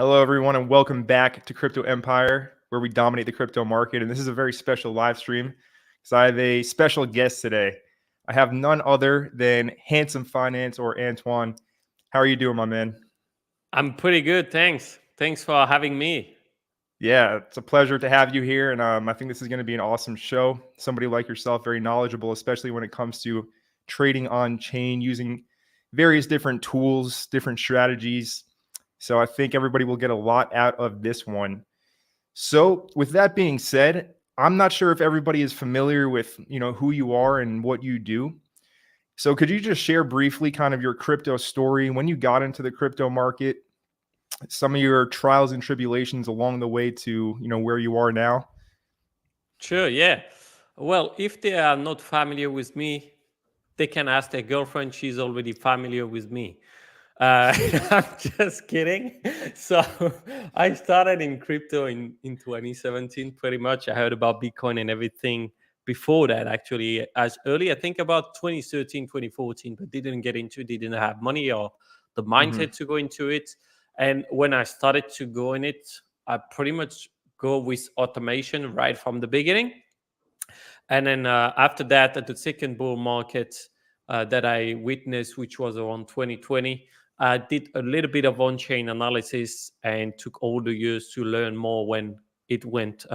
Hello, everyone, and welcome back to Crypto Empire, where we dominate the crypto market. And this is a very special live stream because I have a special guest today. I have none other than Handsome Finance, or Antoine. How are you doing, my man? I'm pretty good, thanks. Thanks for having me. Yeah, it's a pleasure to have you here. And I think this is going to be an awesome show. Somebody like yourself, very knowledgeable, especially when it comes to trading on chain using various different tools, different strategies. So I think everybody will get a lot out of this one. So, with that being said, I'm not sure if everybody is familiar with, who you are and what you do. So, could you just share briefly kind of your crypto story, when you got into the crypto market, some of your trials and tribulations along the way to, where you are now? Sure, yeah. Well, if they are not familiar with me, they can ask their girlfriend. She's already familiar with me. Uh, I'm just kidding. So I started in crypto in 2017, pretty much. I heard about Bitcoin and everything before that, actually, as early, I think about 2013, 2014, but didn't get into it, didn't have money or the Hmm. mindset to go into it. And when I started to go in it, I pretty much go with automation right from the beginning. And then after that, at the second bull market that I witnessed, which was around 2020, I did a little bit of on-chain analysis and took all the years to learn more when it went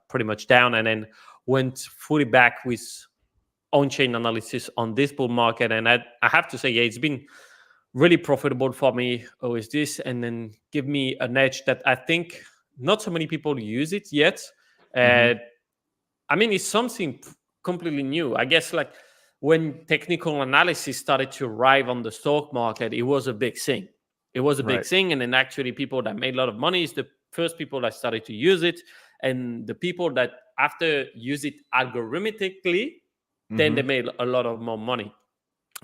pretty much down, and then went fully back with on-chain analysis on this bull market. And I have to say, yeah, it's been really profitable for me with this, and then give me an edge that I think not so many people use it yet. Hmm. Uh, I mean, it's something completely new. I guess like when technical analysis started to arrive on the stock market, it was a big thing. It was a big Right. thing. And then actually people that made a lot of money is the first people that started to use it. And the people that after use it algorithmically, then they Hmm. made a lot of more money.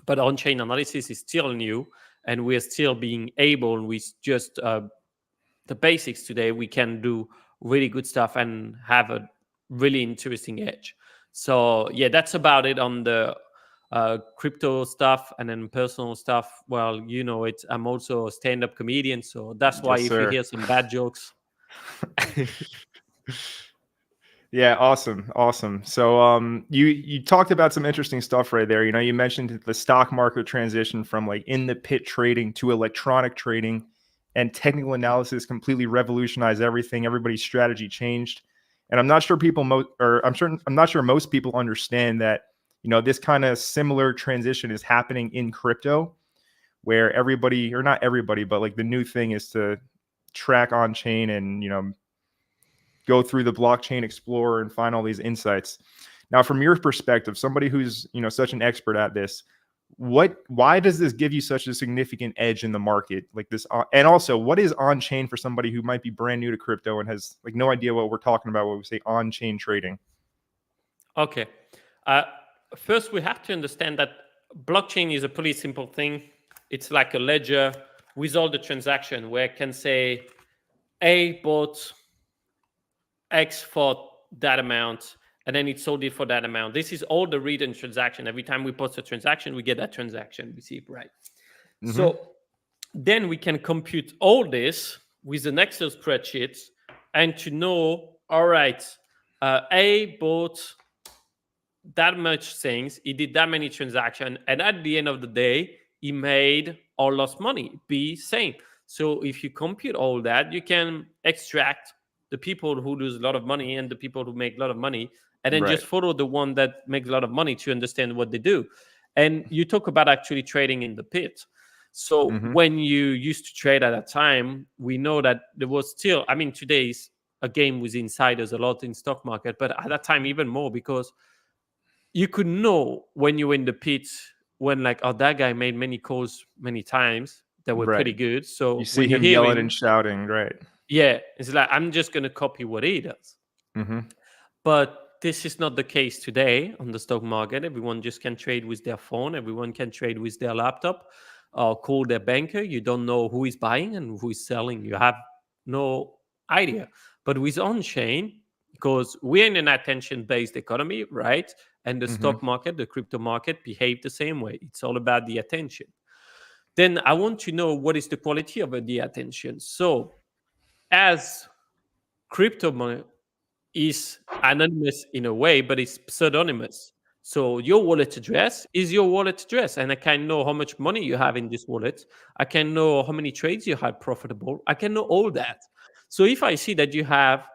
But on-chain analysis is still new, and we're still being able with just the basics today, we can do really good stuff and have a really interesting edge. So yeah, that's about it on the crypto stuff. And then personal stuff, well, you know it, I'm also a stand-up comedian, so that's why Yes, if you sir. hear some bad jokes. Yeah, awesome, awesome. So, you talked about some interesting stuff right there. You mentioned the stock market transition from like in the pit trading to electronic trading, and technical analysis completely revolutionized everything. Everybody's strategy changed, and I'm not sure most people understand that. This kind of similar transition is happening in crypto, where everybody, or not everybody, but like the new thing is to track on chain and go through the blockchain explorer and find all these insights. Now, from your perspective, somebody who's such an expert at this, why does this give you such a significant edge in the market like this? And also, what is on chain for somebody who might be brand new to crypto and has like no idea what we're talking about when we say on chain trading? Okay. Uh, First, we have to understand that blockchain is a pretty simple thing. It's like a ledger with all the transaction where it can say A bought X for that amount, and then it sold it for that amount. This is all the read and transaction. Every time we post a transaction, we get that transaction receipt, right? Mm-hmm. So then we can compute all this with an Excel spreadsheet and to know, all right, A bought that much things, he did that many transactions, and at the end of the day, he made or lost money. B, same. So if you compute all that, you can extract the people who lose a lot of money and the people who make a lot of money, and then Right. just follow the one that makes a lot of money to understand what they do. And you talk about actually trading in the pit. So Mm-hmm. when you used to trade at that time, we know that there was still, I mean, today's a game with insiders a lot in stock market, but at that time even more, because you could know when you were in the pit, when like, oh, that guy made many calls many times that were Right. pretty good. You So see when you him hear yelling and him, shouting, right? yeah, it's like I'm just gonna copy what he does. Mm-hmm. But this is not the case today on the stock market. Everyone just can trade with their phone. Everyone can trade with their laptop or call their banker. You don't know who is buying and who is selling. You have no idea. But with on-chain, because we're in an attention-based economy, right? And the Mm-hmm. stock market, the crypto market behave the same way. It's all about the attention. Then I want to know what is the quality of the attention. So as crypto money is anonymous in a way, but it's pseudonymous. So your wallet address is your wallet address, and I can know how much money you have in this wallet. I can know how many trades you have profitable. I can know all that. So if I see that you have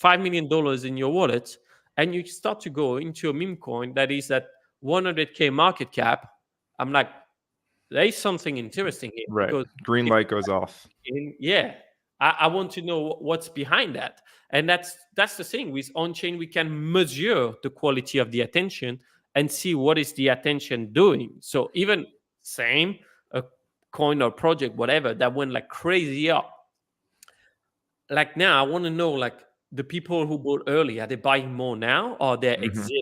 $5 million in your wallet, and you start to go into a meme coin that is at 100K market cap, I'm like, there is something interesting here Right. because Green light goes off. yeah, I want to know what's behind that. And that's the thing with on-chain. We can measure the quality of the attention and see what is the attention doing. So even same a coin or project, whatever, that went like crazy up. Like now, I want to know like the people who bought early, are they buying more now or they're Hmm. exiting?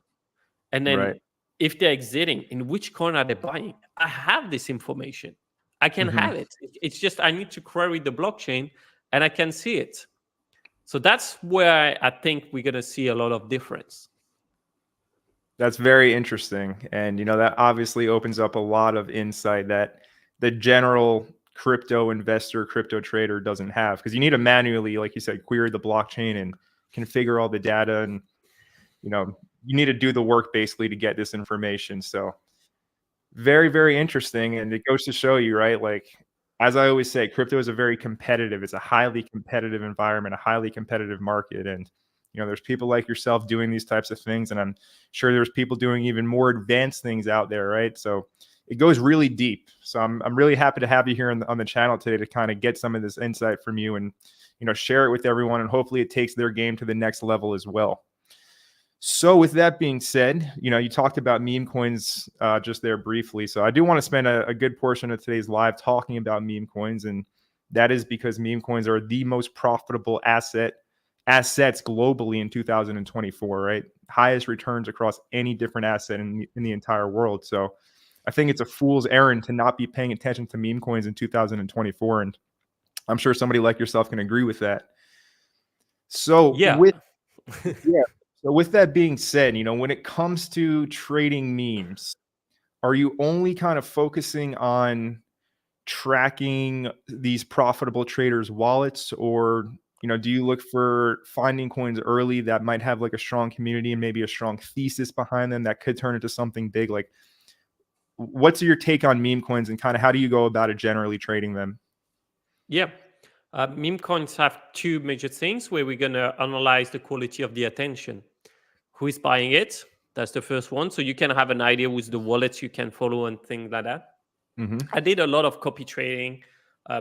And then Right. if they're exiting, in which coin are they buying? I have this information. I can Hmm. have it. It's just I need to query the blockchain and I can see it. So that's where I think we're going to see a lot of difference. That's very interesting. And, that obviously opens up a lot of insight that the general crypto investor, crypto trader doesn't have. Because you need to manually, like you said, query the blockchain and configure all the data. And, you need to do the work basically to get this information. So, very, very interesting. And it goes to show you, right? Like, as I always say, crypto is it's a highly competitive environment, a highly competitive market. And, there's people like yourself doing these types of things. And I'm sure there's people doing even more advanced things out there, right? So it goes really deep. So I'm really happy to have you here on the channel today to kind of get some of this insight from you and, share it with everyone. And hopefully it takes their game to the next level as well. So with that being said, you talked about meme coins just there briefly. So I do want to spend a good portion of today's live talking about meme coins. And that is because meme coins are the most profitable assets globally in 2024, right? Highest returns across any different asset in the entire world. So I think it's a fool's errand to not be paying attention to meme coins in 2024. And I'm sure somebody like yourself can agree with that. So Yeah. yeah. So with that being said, when it comes to trading memes, are you only kind of focusing on tracking these profitable traders' wallets, or do you look for finding coins early that might have like a strong community and maybe a strong thesis behind them that could turn into something big? Like, what's your take on meme coins and kind of how do you go about it generally trading them? Yeah. Meme coins have two major things where we're going to analyze the quality of the attention. Who is buying it? That's the first one. So you can have an idea with the wallets you can follow and things like that. Mm-hmm. I did a lot of copy trading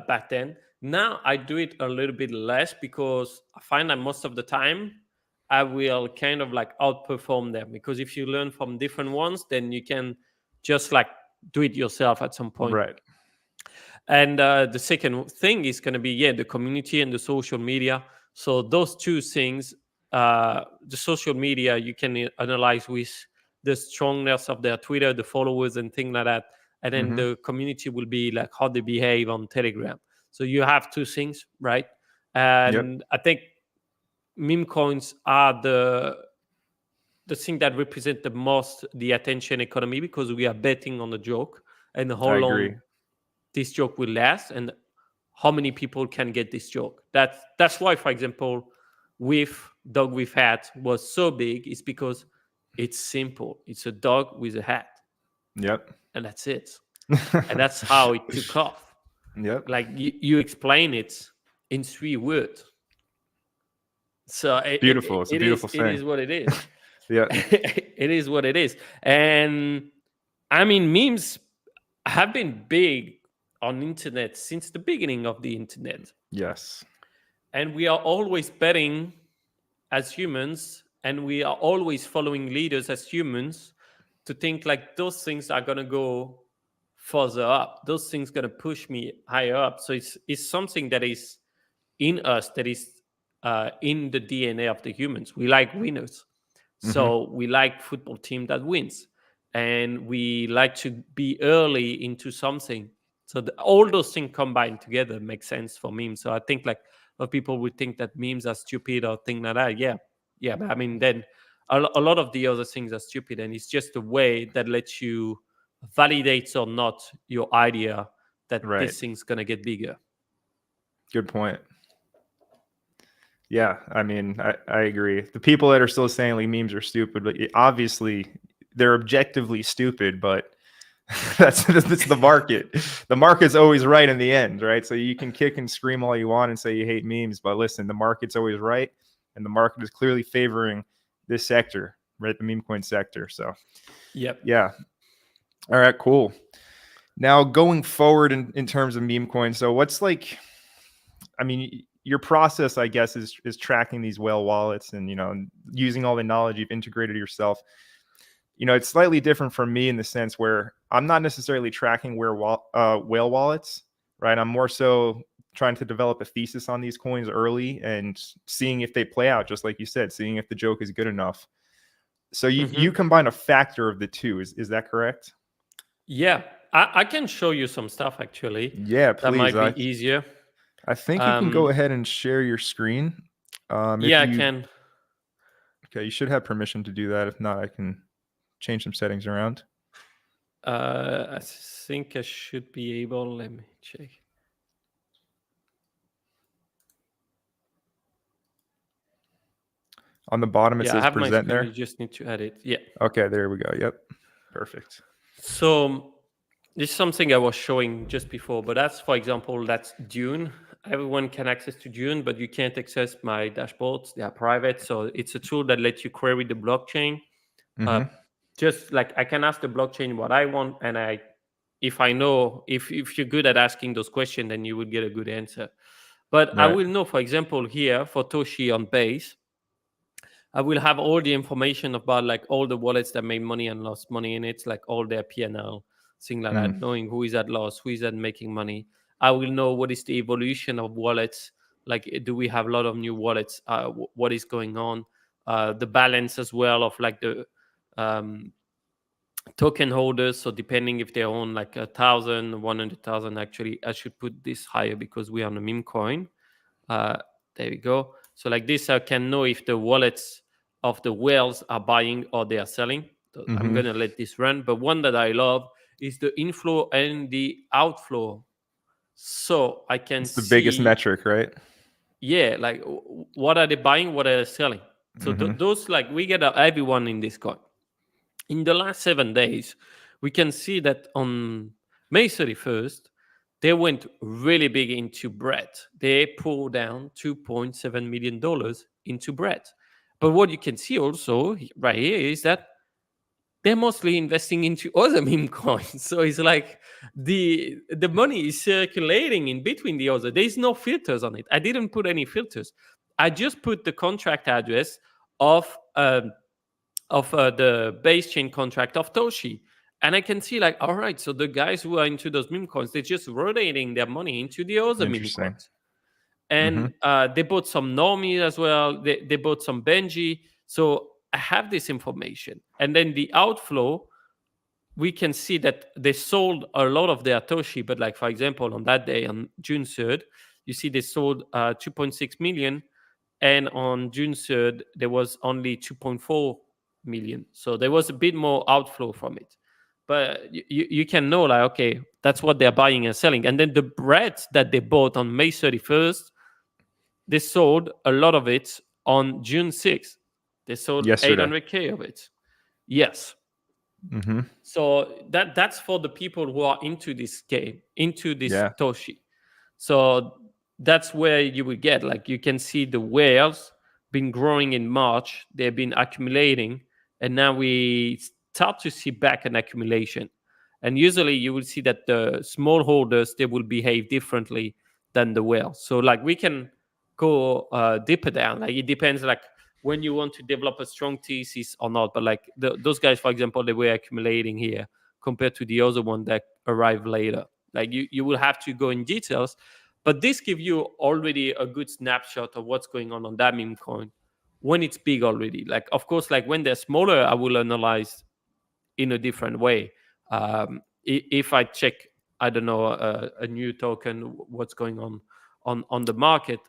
back then. Now I do it a little bit less because I find that most of the time I will kind of like outperform them, because if you learn from different ones, then you can just like do it yourself at some point. Right. And the second thing is going to be, the community and the social media. So those two things, the social media, you can analyze with the strongness of their Twitter, the followers and things like that. And then Mm-hmm. the community will be like how they behave on Telegram. So you have two things, right? Yep. And I think meme coins are the thing that represent the most the attention economy, because we are betting on the joke and how I long agree. this joke will last and how many people can get this joke. That's why, for example, with dog with hat was so big, is because it's simple. It's a dog with a hat, Yep. and that's it. And that's how it took off. Yep. Like you explain it in 3 words. So Beautiful. It's a beautiful it thing. is what it is. Yeah. It is what it is. And I mean, memes have been big on internet since the beginning of the internet. Yes. And we are always betting as humans, and we are always following leaders as humans to think like those things are going to go further up. Those things going to push me higher up. So it's something that is in us, that is in the DNA of the humans. We like winners. Mm-hmm. So we like football team that wins, and we like to be early into something. So all those things combined together make sense for memes. So I think like a lot of people would think that memes are stupid or things like that. Yeah. But I mean, then a lot of the other things are stupid, and it's just a way that lets you validate or not your idea that Right. this thing's gonna get bigger. Good point. Yeah, I mean, I agree. The people that are still saying like memes are stupid, but obviously they're objectively stupid, but that's the market. The market's always right in the end, right? So you can kick and scream all you want and say you hate memes, but listen, the market's always right, and the market is clearly favoring this sector, right? The meme coin sector. So Yep. yeah. All right, cool. Now going forward in terms of meme coins, so what's like, I mean, your process, I guess, is tracking these whale wallets and using all the knowledge you've integrated yourself. It's slightly different from me in the sense where I'm not necessarily tracking whale wallets, right? I'm more so trying to develop a thesis on these coins early and seeing if they play out, just like you said, seeing if the joke is good enough. So you Hmm. combine a factor of the two. Is that correct? Yeah, I can show you some stuff actually. Yeah, That please. might be I easier. I think you can go Um, ahead and share your screen. If yeah, I you can. Okay, you should have permission to do that. If not, I can change some settings around. I think I should be able. Let me check. On the bottom, it Yeah, I says have my present screen. You there. just need to edit. Yeah. Okay, there we go. Yep. Perfect. So this is something I was showing just before, but that's, for example, that's Dune. Everyone can access to Dune, but you can't access my dashboards. They are private. So it's a tool that lets you query the blockchain. Uh, Mm-hmm. just like I can ask the blockchain what I want, and if I know, if you're good at asking those questions, then you will get a good answer. But I Right. will know, for example, here for Toshi on base, I will have all the information about like all the wallets that made money and lost money in it, like all their P&L, things like that, Mm. knowing who is at loss, who is at making money. I will know what is the evolution of wallets. Like, do we have a lot of new wallets? What is going on? The balance as well of like the um, token holders. So depending if they own like 1,000, 100,000, actually, I should put this higher because we are on a meme coin. Uh, there we go. So like this, I can know if the wallets of the whales are buying or they are selling. So I'm Mm-hmm. gonna let this run. But one that I love is the inflow and the outflow. So I can It's the biggest see, metric, right? yeah, like what are they buying, what are they selling. So Mm-hmm. those, like, we get everyone in this coin. In the last 7 days, we can see that on May 31st, they went really big into bread. They pulled down $2.7 million into bread. But what you can see also right here is that they're mostly investing into other meme coins. So it's like the money is circulating in between the other. There's no filters on it. I didn't put any filters. I just put the contract address of the base chain contract of Toshi. And I can see, like, all right, so the guys who are into those meme coins, they're just rotating their money into the other meme Interesting. coins. Mm-hmm. And they bought some Normie as well. They bought some Benji. So I have this information. And then the outflow, we can see that they sold a lot of their Toshi. But, like, for example, on that day, on June 3rd, you see they sold 2.6 million, and on June 3rd, there was only 2.4 million. So there was a bit more outflow from it. But you can know, like, okay, that's what they're buying and selling. And then the bread that they bought on May 31st, they sold a lot of it on June 6th. They sold Yesterday. 800K of it. Yes. Mm-hmm. So that's for the people who are into this game, into this Yeah. Toshi. So that's where you will get, like, you can see the whales been growing in March. They've been accumulating, and now we start to see back an accumulation. And usually you will see that the small holders, they will behave differently than the whales. So like we can go deeper down. Like it depends, like when you want to develop a strong thesis or not. But like those guys, for example, they were accumulating here compared to the other one that arrived later. Like you will have to go in details, but this gives you already a good snapshot of what's going on that meme coin when it's big already. Like, of course, like when they're smaller, I will analyze in a different way. If I check, I don't know, a new token, what's going on the market,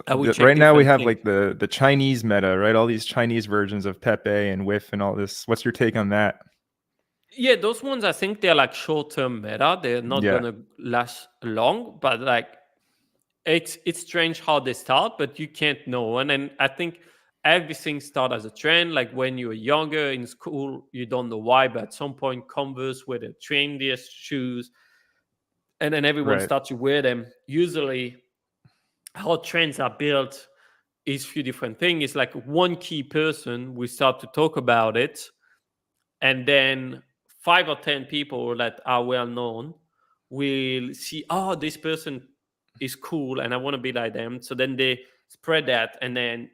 I will check Right now we different have things. like the Chinese meta, right? All these Chinese versions of Pepe and Whiff and all this. What's your take on that? Yeah, those ones, I think they're like short-term meta. They're not Yeah. gonna last long, but like it's strange how they start, but you can't know. And then I think everything starts as a trend. Like when you're younger in school, you don't know why, but at some point, Converse were the trendiest shoes, and then everyone Right. starts to wear them. Usually, how trends are built is a few different things. It's like one key person will start to talk about it, and then 5 or 10 people that are well known will see, oh, this person is cool and I want to be like them. So then they spread that, and then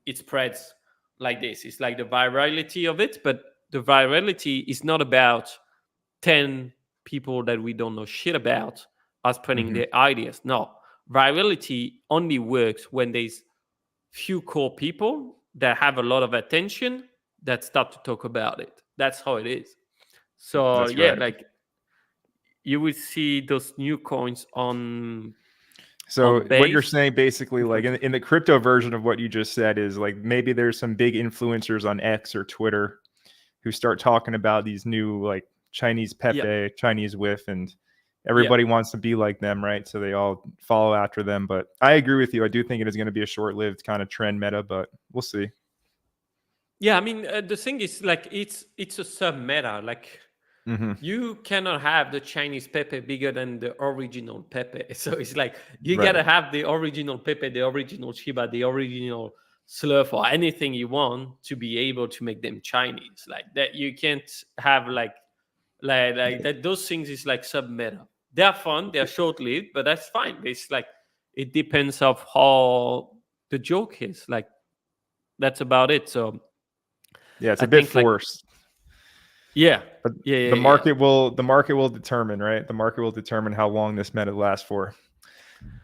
it spreads like this. It's like the virality of it, but the virality is not about 10 people that we don't know shit about are spreading Hmm. their ideas. No, virality only works when there's few core people that have a lot of attention that start to talk about it. That's how it is. So That's yeah, right. like you will see those new coins So on what you're base. saying basically, like in the crypto version of what you just said, is like maybe there's some big influencers on X or Twitter who start talking about these new like Chinese Yeah, Pepe, Chinese Whiff, and yeah, everybody wants to be like them, right? So they all follow after them. But I agree with you. I do think it is going to be a short-lived kind of trend meta, but we'll see. yeah. I mean, the thing is, like, it's a sub meta. Like, Hmm. you cannot have the Chinese Pepe bigger than the original Pepe. So it's like you Right. gotta have the original Pepe, the original Shiba, the original Slurf, or anything you want to be able to make them Chinese. Like that, you can't have like that. Those things is like sub meta. They're fun, they're short lived, but that's fine. It's like it depends of how the joke is. Like that's about it. So Yeah, it's I a bit think like forced. yeah, But yeah, yeah, the yeah, market will determine, right? The market will determine how long this meta lasts for.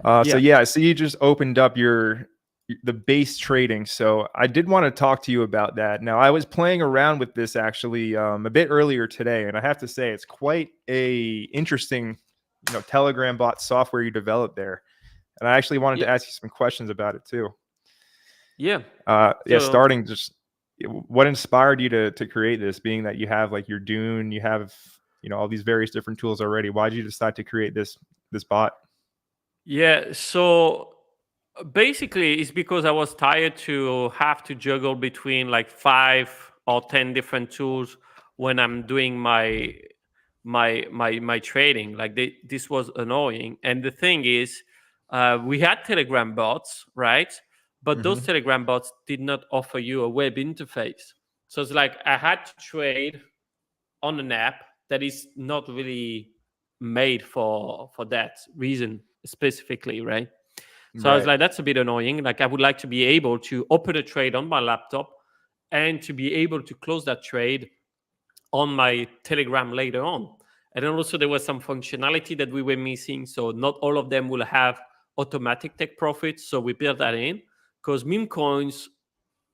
So yeah, yeah, so you just opened up the base trading. So I did want to talk to you about that. Now I was playing around with this actually a bit earlier today, and I have to say it's quite a interesting, Telegram bot software you developed there. And I actually wanted yeah, to ask you some questions about it too. yeah. Yeah, So starting just what inspired you to create this, being that you have like your Dune, you have all these various different tools already. Why did you decide to create this bot? yeah, so basically it's because I was tired to have to juggle between like 5 or 10 different tools when I'm doing my trading. Like this was annoying. And the thing is, we had Telegram bots, right? But those Hmm. Telegram bots did not offer you a web interface. So it's like I had to trade on an app that is not really made for that reason specifically, right? So I was Right. like, that's a bit annoying. Like I would like to be able to open a trade on my laptop and to be able to close that trade on my Telegram later on. And then also there was some functionality that we were missing. So not all of them will have automatic take profits. So we built that in because meme coins,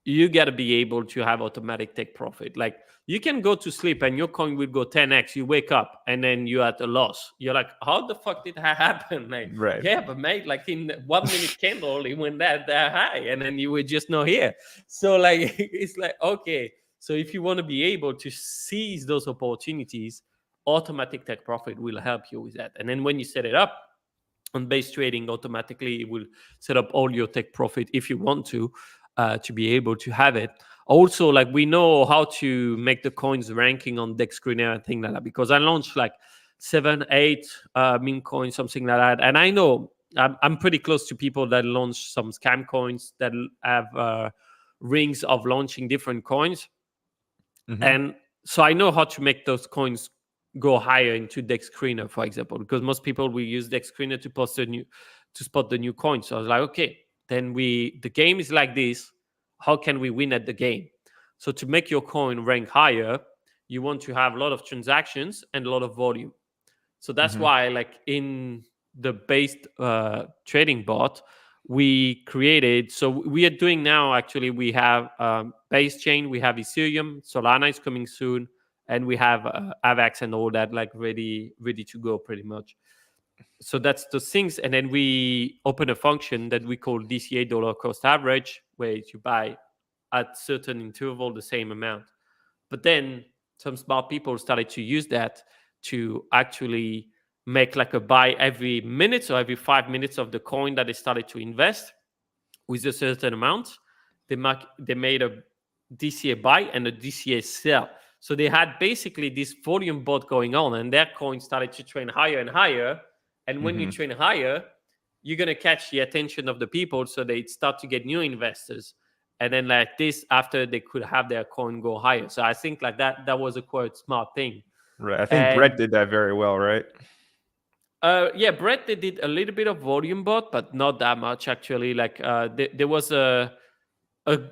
you got to be able to have automatic take profit. Like you can go to sleep and your coin will go 10x. You wake up and then you're at a loss. You're like, how the fuck did that happen? Like, Right. yeah, but mate, like in 1 minute candle, it went that high, and then you were just not here. So like, it's like okay. So if you want to be able to seize those opportunities, automatic take profit will help you with that. And then when you set it up on base trading, automatically it will set up all your take profit if you want to be able to have it. Also, like we know how to make the coins ranking on dex screener and things like that, because I launched like 7 8 meme coins, something like that. And I know I'm pretty close to people that launch some scam coins that have rings of launching different coins. Hmm. And so I know how to make those coins go higher into dex screener, for example, because most people will use dex screener to spot the new coins. So I was like, okay, then the game is like this. How can we win at the game? So to make your coin rank higher, you want to have a lot of transactions and a lot of volume. So that's Hmm. why, like in the based trading bot, we created. So we are doing now. Actually, we have base chain, we have Ethereum, Solana is coming soon, and we have Avax and all that, like ready to go, pretty much. So that's the things, and then we open a function that we call DCA dollar cost average, where you buy at certain interval the same amount. But then some smart people started to use that to actually make like a buy every minute or every 5 minutes of the coin that they started to invest with a certain amount. They made a DCA buy and a DCA sell. So they had basically this volume bot going on, and their coin started to trend higher and higher. And when you trend higher, you're going to catch the attention of the people, so they start to get new investors. And then like this, after they could have their coin go higher. So I think like that was a quite smart thing. Right. I think Brett And did that very well, right? yeah, Brett, they did a little bit of volume bot, but not that much actually. Like there was a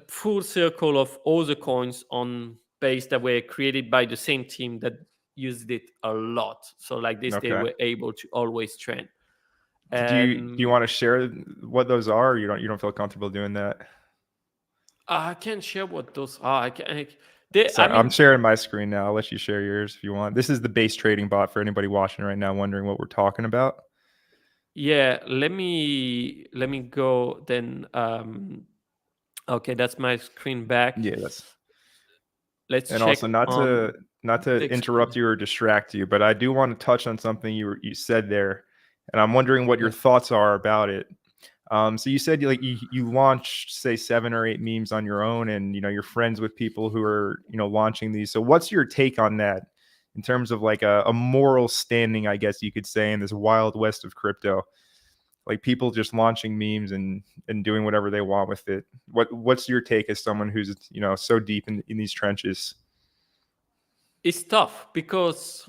full circle of all the coins on base that were created by the same team that used it a lot. So like this, they Okay. were able to always trend. Do you And want to share what those are? Or you don't feel comfortable doing that? I can't share what those are. So I'm sharing my screen now. I'll let you share yours if you want. This is the base trading bot for anybody watching right now wondering what we're talking about. Yeah, let me go then. Okay, that's my screen back. Yeah, that's Let's and check also not on to big interrupt screen. you or distract you, but I do want to touch on something you said there, and I'm wondering what your Yeah. thoughts are about it. So you said you launched say 7 or 8 memes on your own, and you're friends with people who are launching these. So what's your take on that in terms of like a moral standing, I guess you could say, in this wild west of crypto? Like people just launching memes and doing whatever they want with it. What's your take as someone who's so deep in these trenches? It's tough because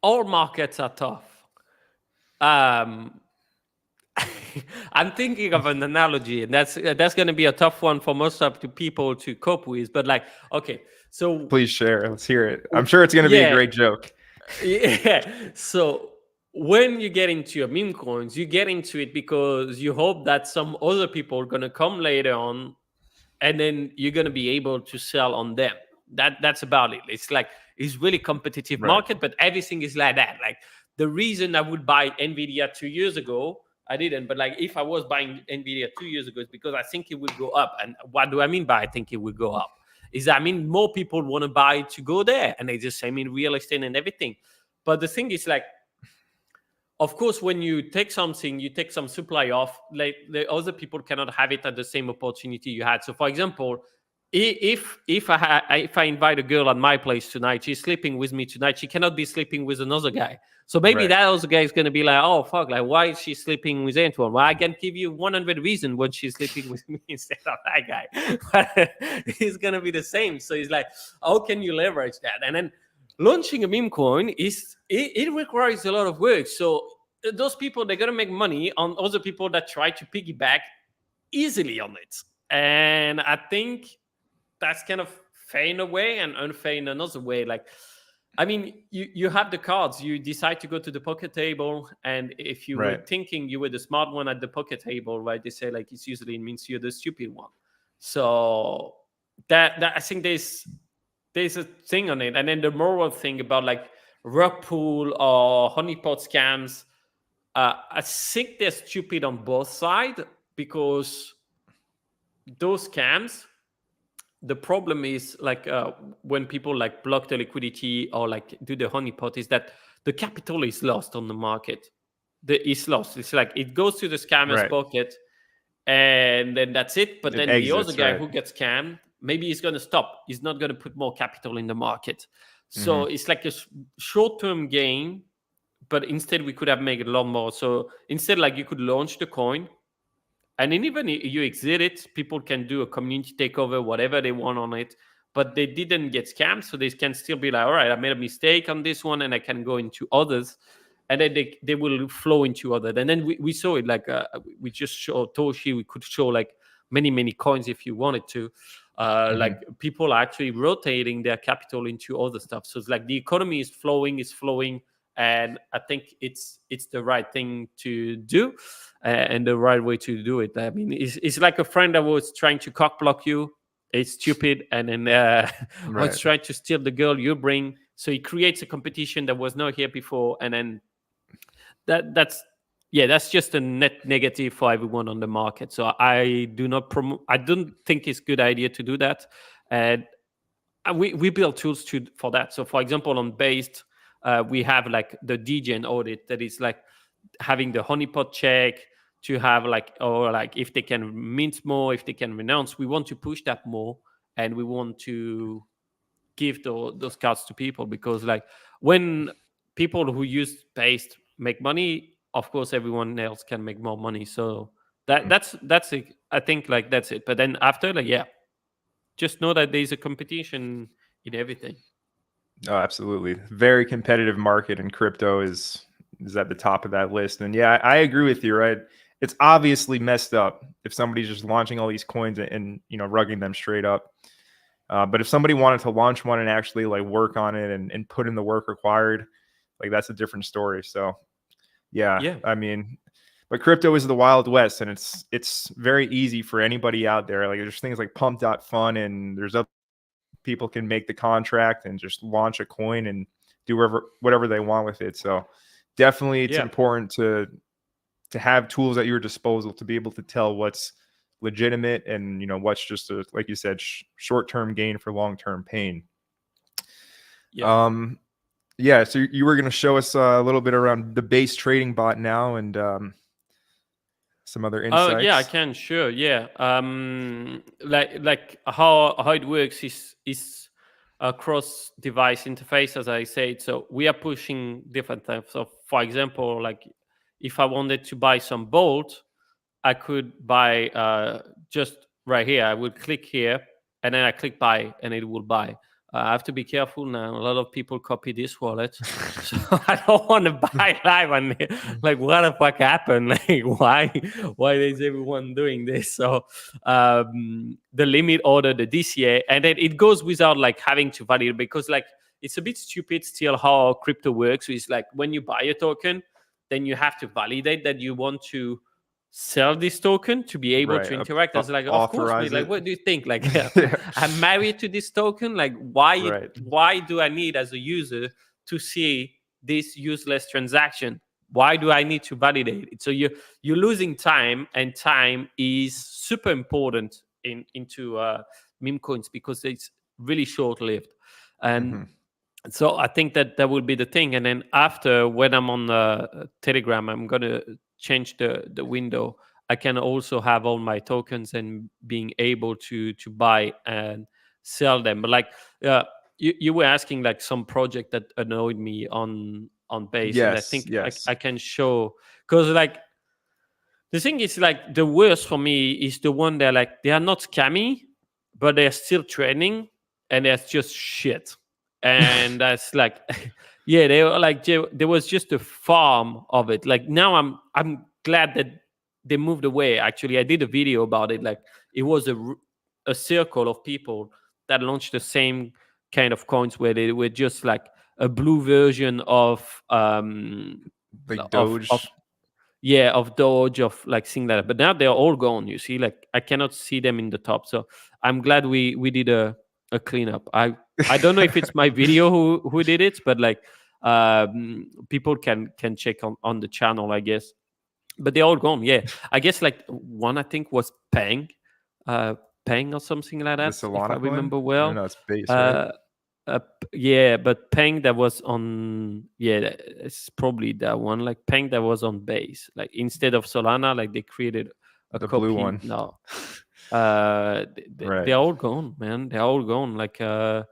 all markets are tough. I'm thinking of an analogy, and that's going to be a tough one for most of the people to cope with. But like, okay, so Please share. Let's hear it. I'm sure it's going to be a yeah, great joke. yeah. So when you get into your meme coins, you get into it because you hope that some other people are going to come later on, and then you're going to be able to sell on them. That's about it. It's like it's really competitive Right. market, but everything is like that. Like the reason I would buy Nvidia 2 years ago, I didn't, but like if I was buying Nvidia 2 years ago, it's because I think it would go up. And what do I mean by I think it would go up? Is I mean more people want to buy to go there, and they just real estate and everything. But the thing is like, of course, when you take something, you take some supply off, like the other people cannot have it at the same opportunity you had. So for example, if I invite a girl at my place tonight, she's sleeping with me tonight, she cannot be sleeping with another guy. So maybe Right. that other guy is going to be like, oh fuck, like why is she sleeping with Antoine? Well, I can give you 100 reasons when she's sleeping with me instead of that guy. But it's going to be the same. So it's like, how can you leverage that? And then launching a meme coin it requires a lot of work. So those people, they're going to make money on other people that try to piggyback easily on it. And I think that's kind of fair in a way and unfair in another way. Like, I mean, you have the cards, you decide to go to the poker table, and if you were Right. thinking you were the smart one at the poker table, right, they say like it usually means you're the stupid one. So that I think there's a thing on it. And then the moral thing about like rug pull or honeypot scams, I think they're stupid on both sides, because those scams, the problem is like when people like block the liquidity or like do the honeypot, is that the capital is lost on the market. It's lost. It's like it goes to the scammer's Right. pocket, and then that's it. But It then the other exits, guy right. who gets scammed, maybe he's going to stop. He's not going to put more capital in the market. So Mm-hmm. it's like a short-term gain, but instead we could have made a lot more. So instead, like you could launch the coin, and then even if you exit it, people can do a community takeover, whatever they want on it, but they didn't get scammed. So they can still be like, all right, I made a mistake on this one, and I can go into others. And then they will flow into other. And then we saw it like we just showed Toshi. We could show like many coins if you wanted to. Mm-hmm. Like people are actually rotating their capital into other stuff. So it's like the economy is flowing, and I think it's the right thing to do, and the right way to do it. I mean, it's like a friend that was trying to cock block you. It's stupid, and then was Right. trying to steal the girl you bring. So it creates a competition that was not here before, and then that's just a net negative for everyone on the market. So I do not promote. I don't think it's a good idea to do that. And we build tools for that. So for example, on Based, We have like the DGen audit that is like having the honeypot check to have like, or like if they can mint more, if they can renounce. We want to push that more, and we want to give those cards to people, because like when people who use paste make money, of course everyone else can make more money. So that's it. I think like that's it. But then after, like, yeah, just know that there's a competition in everything. Oh, absolutely. Very competitive market, and crypto is at the top of that list. And yeah, I agree with you, right? It's obviously messed up if somebody's just launching all these coins and rugging them straight up. But if somebody wanted to launch one and actually like work on it and put in the work required, like that's a different story. So yeah, I mean, but crypto is the Wild West, and it's very easy for anybody out there. Like there's things like pump.fun, and there's other people can make the contract and just launch a coin and do whatever they want with it. So definitely it's important to have tools at your disposal to be able to tell what's legitimate and what's just like you said, short-term gain for long-term pain. Yeah, so you were going to show us a little bit around the base trading bot now, and some other insights. Oh yeah, I can, sure. Yeah. Like how it works is a cross device interface, as I said. So we are pushing different types. So for example, like if I wanted to buy some Bolt, I could buy just right here. I would click here, and then I click buy, and it will buy. I have to be careful now. A lot of people copy this wallet, so I don't want to buy live. And like, what the fuck happened? Like, why is everyone doing this? So the limit order, the DCA, and then it goes without like having to validate, because like it's a bit stupid still how crypto works. It's like when you buy a token, then you have to validate that you want to sell this token to be able to interact. I was like, of course, mate. Like, what do you think? Like, I'm married to this token. Like, why do I need as a user to see this useless transaction? Why do I need to validate it? So you're losing time, and time is super important into meme coins, because it's really short lived. And so I think that would be the thing. And then after, when I'm on Telegram, I'm gonna change the window. I can also have all my tokens and being able to buy and sell them. But like you were asking like some project that annoyed me on base, and I think I can show, because like the thing is, like the worst for me is the one that like they are not scammy, but they're still trading, and that's just shit. And that's like yeah, they were like, there was just a farm of it. Like now I'm glad that they moved away. Actually, I did a video about it. Like it was a circle of people that launched the same kind of coins, where they were just like a blue version of like Doge. Of Doge, of like things like that. But now they're all gone. You see, like I cannot see them in the top. So I'm glad we did a cleanup. I don't know if it's my video who did it, but like people can check on the channel, I guess. But they're all gone. Yeah, I guess like one I think was Peng or something like that, if I remember well. No, it's base, right? Yeah, but Peng that was on, it's probably that one. Like Peng that was on base, like instead of Solana, like they created a the copy. Blue one. No, they're all gone, man. They're all gone. Like I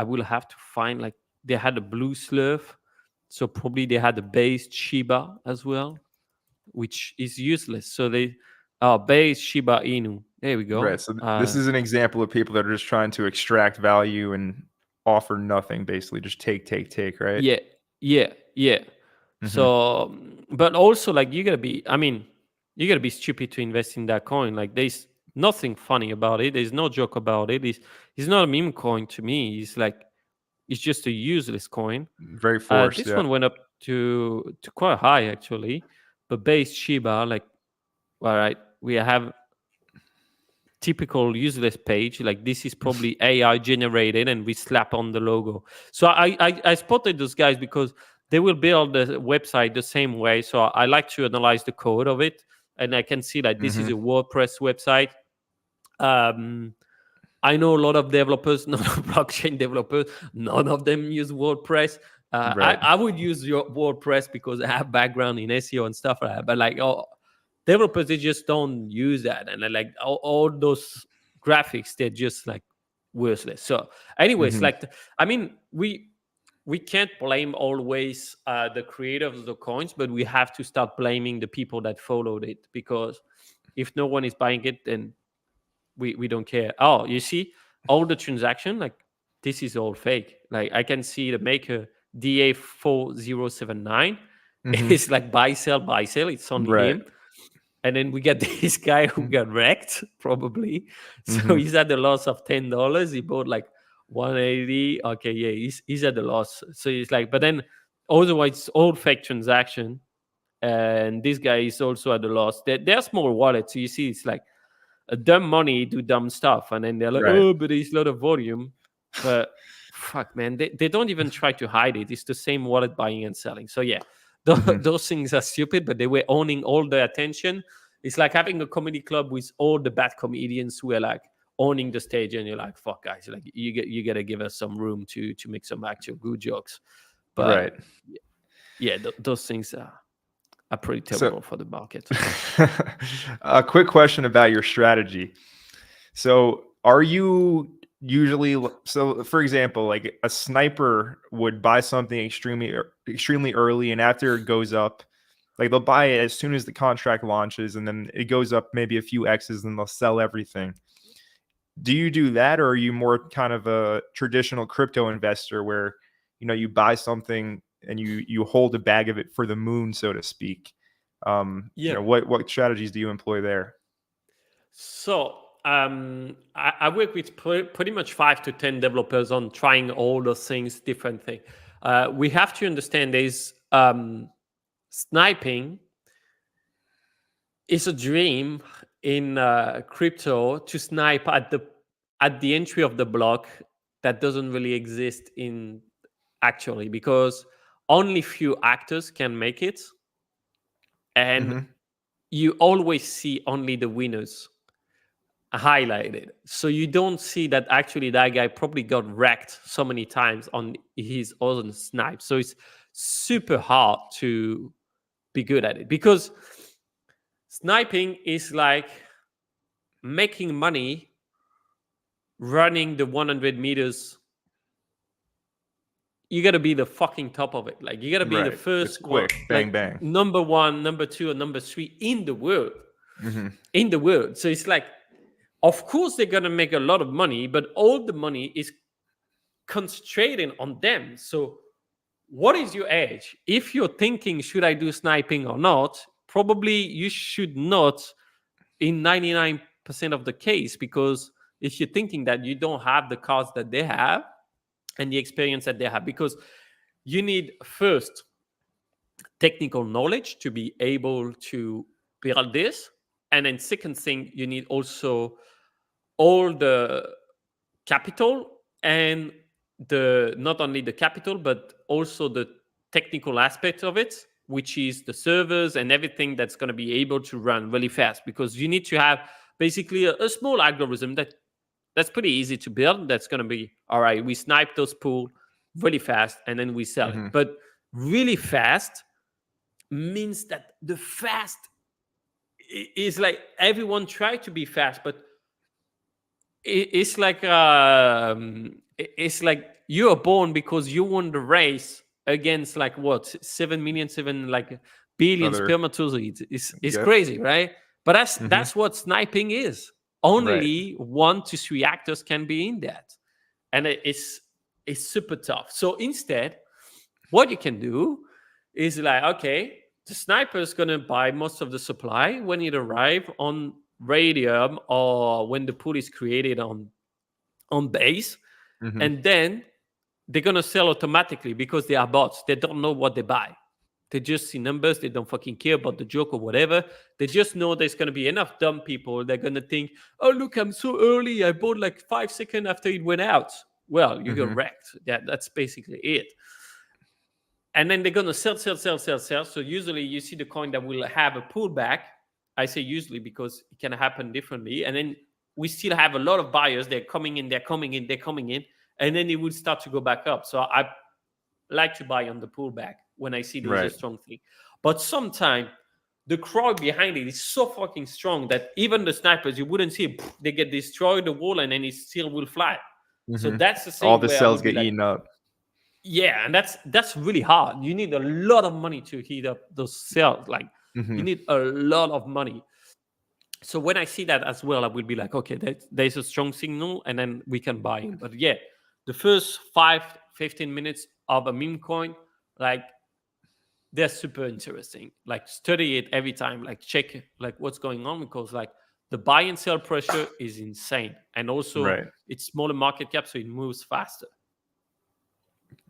will have to find, like they had a blue slurf, so probably they had a base Shiba as well, which is useless. So they base Shiba Inu. There we go. Right. So this is an example of people that are just trying to extract value and offer nothing, basically just take, right? Yeah. So, but also like you gotta be stupid to invest in that coin. Like there's nothing funny about it. There's no joke about it. It's not a meme coin to me. It's just a useless coin. Very forced. This one went up to quite high actually, but base Shiba, like, all right, we have typical useless page. Like this is probably AI generated, and we slap on the logo. So I spotted those guys because they will build the website the same way. So I like to analyze the code of it, and I can see that this is a WordPress website. I know a lot of developers, not blockchain developers. None of them use WordPress. Right. I would use your WordPress because I have background in SEO and stuff like that. But like, developers, they just don't use that, and like all those graphics, they're just like worthless. So, anyways, Hmm. like, I mean, we can't blame always the creators of the coins, but we have to start blaming the people that followed it, because if no one is buying it, then we don't care. Oh, you see, all the transaction, like, this is all fake. Like, I can see the maker DA4079 Hmm. is like buy sell. It's only Right. him. And then we got this guy who got wrecked, probably. So Hmm. he's at the loss of $10. He bought like 180. Okay, yeah, he's at the loss. So he's like, but then otherwise it's all fake transaction. And this guy is also at the loss. They're small wallets. So you see, it's like a dumb money do dumb stuff. And then they're like, Right. oh, but there's a lot of volume. But fuck, man, they don't even try to hide it. It's the same wallet buying and selling. So yeah, Hmm. those things are stupid, but they were owning all the attention. It's like having a comedy club with all the bad comedians who are like owning the stage, and you're like, fuck, guys, like, you gotta give us some room to make some actual good jokes. Right. But yeah, those things are pretty So, terrible for the market. a quick question about your strategy. So, are you usually so for example, like a sniper would buy something extremely early, and after it goes up, like they'll buy it as soon as the contract launches, and then it goes up maybe a few X's, and they'll sell everything. Do you do that, or are you more kind of a traditional crypto investor where, you buy something and you hold a bag of it for the moon, so to speak? Yeah. What strategies do you employ there? So I work with pretty much 5 to 10 developers on trying all those things, different things. We have to understand there's sniping is a dream in crypto, to snipe at the entry of the block that doesn't really exist in actually, because only few actors can make it, and Hmm. you always see only the winners highlighted. So you don't see that actually that guy probably got wrecked so many times on his own snipe. So it's super hard to be good at it, because sniping is like making money running the 100 meters. You got to be the fucking top of it. Like, you got to be the Right. It's first one, quick, like bang bang. number one, number two, and number three in the world. Hmm. In the world. So it's like, of course they're gonna make a lot of money, but all the money is concentrating on them. So what is your edge? If you're thinking, should I do sniping or not? Probably you should not in 99% of the case, because if you're thinking that, you don't have the cards that they have and the experience that they have, because you need first technical knowledge to be able to build this. And then second thing, you need also all the capital, and the not only the capital but also the technical aspect of it, which is the servers and everything that's going to be able to run really fast, because you need to have basically a small algorithm that's pretty easy to build, that's going to be all right. We snipe those pool really fast and then we sell it. Hmm. But really fast means that the fast is like, everyone try to be fast, but it's like you are born because you won the race against like what 7 million, 7 billion Other. spermatozoids. It's Yep. crazy, right? But Hmm. that's what sniping is. Right. Only 1 to 3 actors can be in that, and it's super tough. So instead, what you can do is like, okay, the sniper is gonna buy most of the supply when it arrive on radium, or when the pool is created on base, Hmm. and then they're gonna sell automatically because they are bots. They don't know what they buy. They just see numbers. They don't fucking care about the joke or whatever. They just know there's gonna be enough dumb people. They're gonna think, "Oh, look, I'm so early. I bought like 5 seconds after it went out." Well, you got Hmm. wrecked. That's basically it. And then they're gonna sell, sell, sell, sell, sell. So usually you see the coin that will have a pullback. I say usually because it can happen differently. And then we still have a lot of buyers. They're coming in, and then it would start to go back up. So I like to buy on the pullback when I see there's a Right. strong thing. But sometimes the crowd behind it is so fucking strong that even the snipers, you wouldn't see it. They get destroyed the wall and then it still will fly. So that's the All thing the where I cells would be get like, eaten up. yeah, and that's really hard. You need a lot of money to heat up those cells. Like you need a lot of money. So when I see that as well, I will be like, okay, there's a strong signal, and then we can buy in. But yeah, the first 15 minutes of a meme coin, like they're super interesting. Like study it every time, like check like what's going on, because like the buy and sell pressure is insane. And also Right. it's smaller market cap, so it moves faster.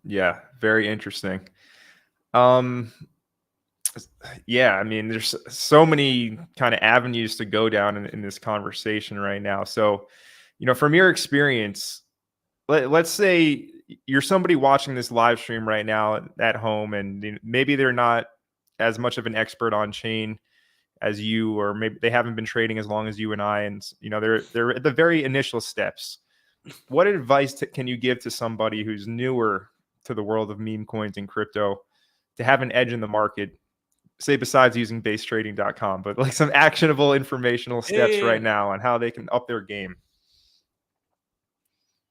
Yeah, very interesting. Um, yeah, I mean, there's so many kind of avenues to go down in this conversation right now. So, from your experience, let's say you're somebody watching this live stream right now at home, and maybe they're not as much of an expert on chain as you, or maybe they haven't been trading as long as you and I, and they're at the very initial steps. What advice can you give to somebody who's newer to the world of meme coins and crypto to have an edge in the market, say besides using basetrading.com, but like some actionable informational steps Yeah. right now on how they can up their game?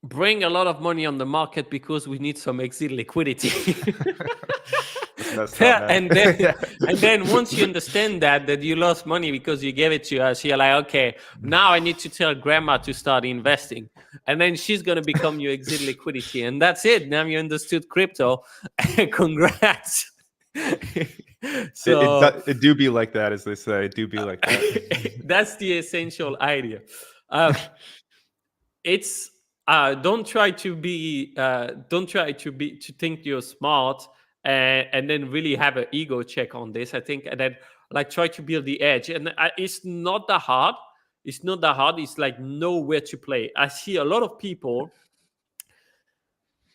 Bring a lot of money on the market because we need some exit liquidity. That's messed up, man. and then once you understand that you lost money because you gave it to us, you're like, okay, now I need to tell grandma to start investing, and then she's going to become your exit liquidity, and that's it. Now you understood crypto. Congrats. So it do be like that, as they say. It do be like that. that's the essential idea. It's don't try to think you're smart, and then really have an ego check on this. I think, and then like try to build the edge, and it's not that hard. It's like know where to play. I see a lot of people,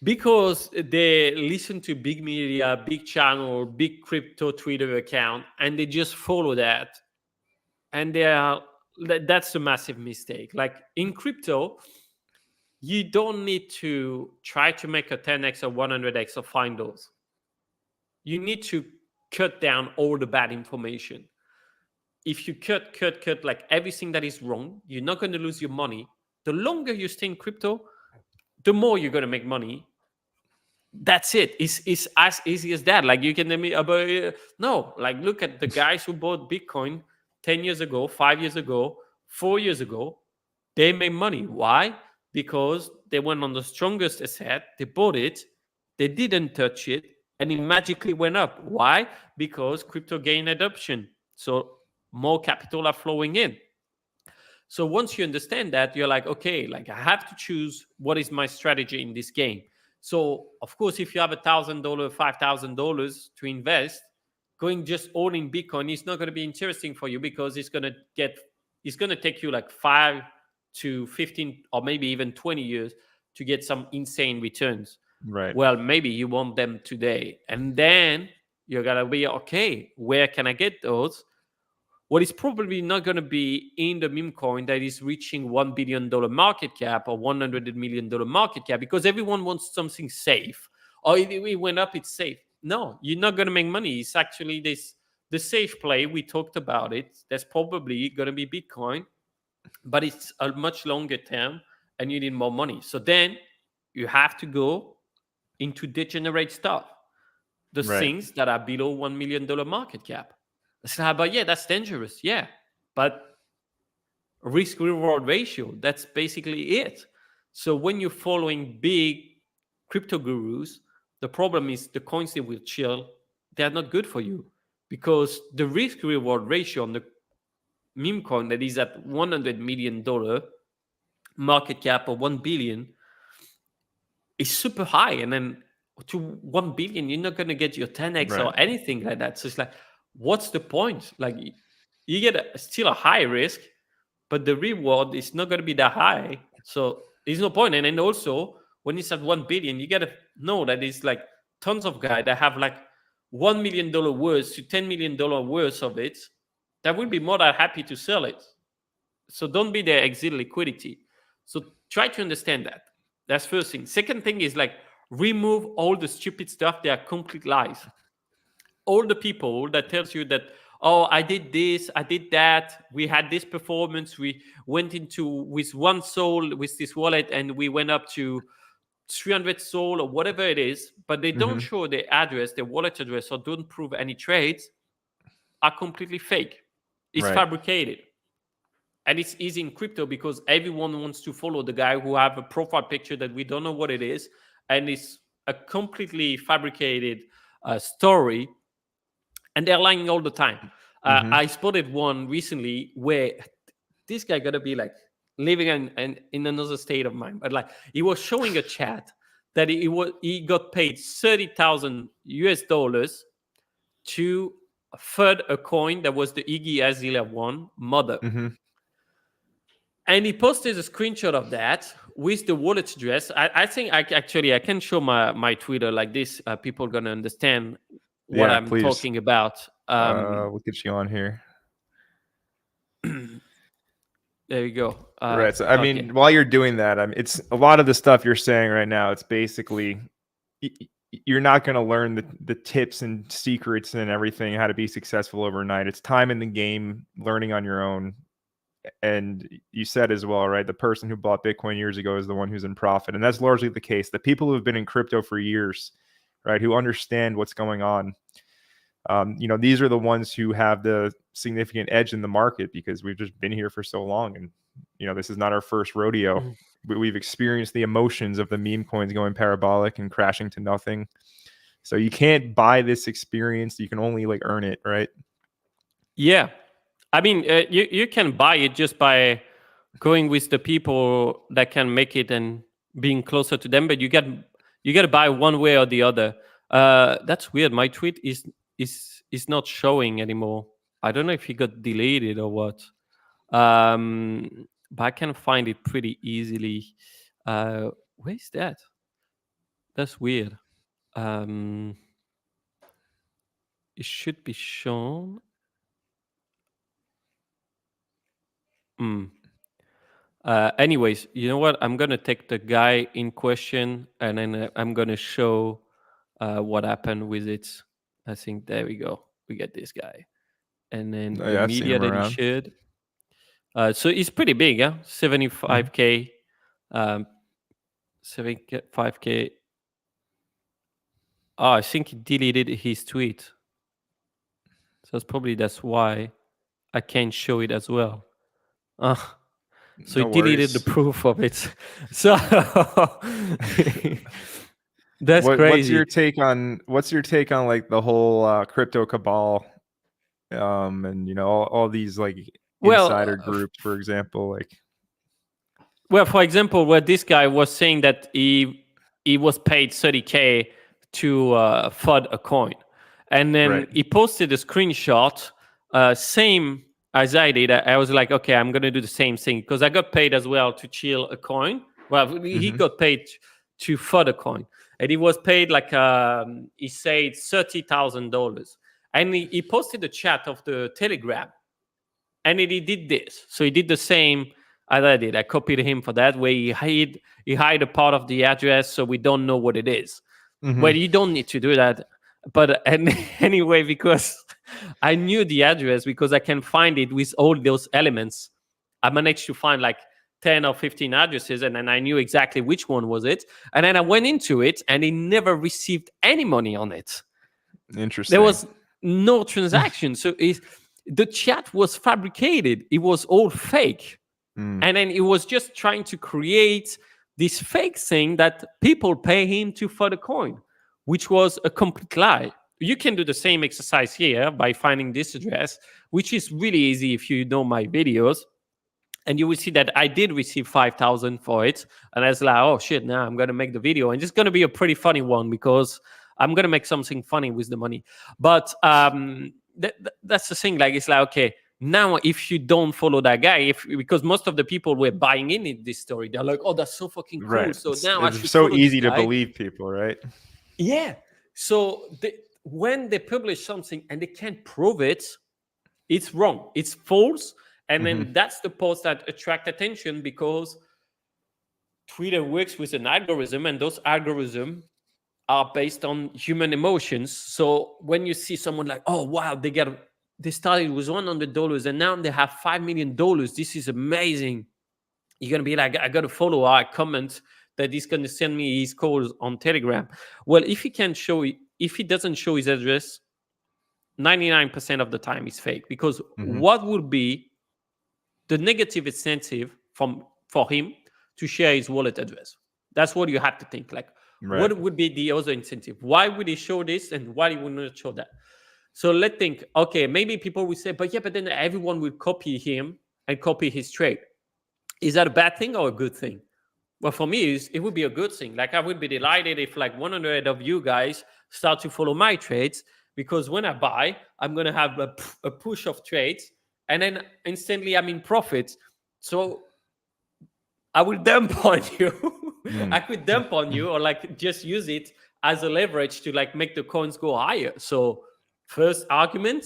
because they listen to big media, big channel, big crypto Twitter account, and they just follow that, and that's a massive mistake. Like in crypto, you don't need to try to make a 10x or 100x or find those. You need to cut down all the bad information. If you cut like everything that is wrong, you're not going to lose your money. The longer you stay in crypto, the more you're going to make money. That's it. It's as easy as that. Like you can no, like look at the guys who bought Bitcoin 10 years ago, 5 years ago, 4 years ago. They made money. Why? Because they went on the strongest asset, they bought it, they didn't touch it, and it magically went up. Why? Because crypto gained adoption. So more capital are flowing in. So once you understand that, you're like, okay, like I have to choose what is my strategy in this game. So of course, if you have $1,000, $5,000 to invest, going just all in Bitcoin is not going to be interesting for you, because it's going to take you like 5 to 15 or maybe even 20 years to get some insane returns. Right. Well, maybe you want them today, and then you're going to be, okay, where can I get those? What is probably not going to be in the meme coin that is reaching $1 billion market cap or $100 million market cap, because everyone wants something safe. Or if it went up, it's safe. No, you're not going to make money. It's actually the safe play. We talked about it. That's probably going to be Bitcoin, but it's a much longer term and you need more money. So then you have to go into degenerate stuff, the Right. things that are below $1 million market cap. But yeah, that's dangerous. Yeah, but risk reward ratio, that's basically it. So when you're following big crypto gurus, the problem is the coins they will chill, they're not good for you, because the risk reward ratio on the meme coin that is at $100 million market cap or 1 billion is super high. And then to 1 billion, you're not going to get your 10x Right. or anything like that. So it's like, what's the point? Like you get still a high risk, but the reward is not going to be that high. So there's no point. And then also when it's at 1 billion, you got to know that it's like tons of guys that have like $1 million worth to $10 million worth of it that will be more than happy to sell it. So don't be there exit liquidity. So try to understand that. That's first thing. Second thing is like remove all the stupid stuff. They are complete lies. All the people that tells you that, oh, I did this, I did that, we had this performance, we went into with one soul with this wallet and we went up to 300 soul or whatever it is, but they don't show their address, their wallet address, or don't prove any trades, are completely fake. It's Right. fabricated. And it's easy in crypto because everyone wants to follow the guy who have a profile picture that we don't know what it is, and it's a completely fabricated story, and they're lying all the time. I spotted one recently where this guy gotta be like living in another state of mind, but like he was showing a chat that he got paid $30,000 to fund a coin that was the Iggy Azalea one mother. And he posted a screenshot of that with the wallet address. I think I can show my Twitter like this. People are gonna understand what I'm talking about. We'll get you on here. There you go. Right. So I mean, while you're doing that, it's a lot of the stuff you're saying right now. It's basically you're not going to learn the tips and secrets and everything how to be successful overnight. It's time in the game, learning on your own. And you said as well, right? The person who bought Bitcoin years ago is the one who's in profit, and that's largely the case. The people who have been in crypto for years, right, who understand what's going on. These are the ones who have the significant edge in the market because we've just been here for so long, and this is not our first rodeo. We've experienced the emotions of the meme coins going parabolic and crashing to nothing. So you can't buy this experience; you can only like earn it, right? Yeah, I mean, you can buy it just by going with the people that can make it and being closer to them, but you got to buy one way or the other. That's weird. My tweet is not showing anymore. I don't know if he got deleted or what. But I can find it pretty easily. Where is that? That's weird. It should be shown. Anyways, you know what? I'm gonna take the guy in question, and then I'm gonna show what happened with it. I think there we go. We get this guy, and then the media that he shared. So it's pretty big, yeah. 75K, 75K. Oh, I think he deleted his tweet. So that's why I can't show it as well. So he deleted the proof of it. So that's crazy. What's your take on like the whole crypto cabal, and all these like insider groups, for example, like. Well, for example, where this guy was saying that he was paid 30K to FUD a coin, and then he posted a screenshot, same as I did. I was like, okay, I'm gonna do the same thing because I got paid as well to chill a coin. Well, he got paid to FUD a coin, and he was paid like he said $30,000, and he posted the chat of the Telegram, and he did this. So he did the same as I did. I copied him for that way. He hide a part of the address so we don't know what it is. Well, you don't need to do that. But anyway, because I knew the address, because I can find it with all those elements, I managed to find like 10 or 15 addresses, and then I knew exactly which one was it. And then I went into it, and he never received any money on it. Interesting. There was no transaction. So the chat was fabricated. It was all fake. And then he was just trying to create this fake thing that people pay him to for the coin, which was a complete lie. You can do the same exercise here by finding this address, which is really easy if you know my videos. And you will see that I did receive 5,000 for it. And I was like, oh shit, now I'm going to make the video. And it's going to be a pretty funny one because I'm going to make something funny with the money. But that's the thing. Like, it's like, okay, now if you don't follow that guy, because most of the people were buying in this story, they're like, oh, that's so fucking cool. Right. So now it's so easy to believe people, right? Yeah. So when they publish something and they can't prove it, it's wrong. It's false. And Mm-hmm. then that's the post that attract attention, because Twitter works with an algorithm, and those algorithms are based on human emotions. So when you see someone like, oh wow, they started with $100 and now they have $5 million. This is amazing. You're gonna be like, I got to follow. I comment that he's gonna send me his calls on Telegram. Well, if he doesn't show his address, 99% of the time it's fake. Because Mm-hmm. what would be the negative incentive for him to share his wallet address? That's what you have to think. Like, Right. what would be the other incentive? Why would he show this and why he would not show that? So let's think. Okay, maybe people will say, but then everyone will copy him and copy his trade. Is that a bad thing or a good thing? Well, for me, it would be a good thing. Like, I would be delighted if like 100 of you guys start to follow my trades, because when I buy, I'm going to have a push of trades, and then instantly I'm in profit. So I will dump on you. Mm. I could dump on you, or like just use it as a leverage to like make the coins go higher. So first argument,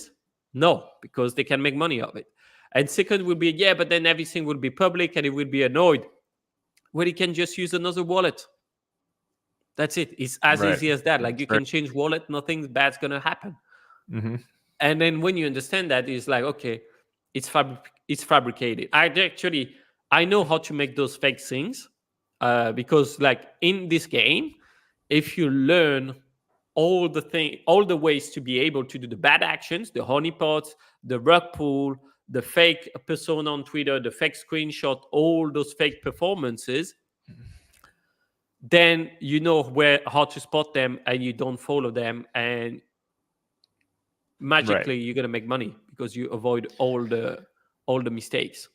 no, because they can make money of it. And second would be, yeah, but then everything will be public and it will be annoyed. Well, you can just use another wallet. That's it. It's as Right. easy as that. Like, It's you very- can change wallet, nothing bad's gonna happen. Mhm. And then when you understand that, it's like, okay, it's fabricated. I know how to make those fake things, because like in this game, if you learn all the ways to be able to do the bad actions, the honeypots, the rug pull, the fake persona on Twitter, the fake screenshot, all those fake performances, then you know how to spot them, and you don't follow them, and magically you're gonna make money because you avoid all the mistakes.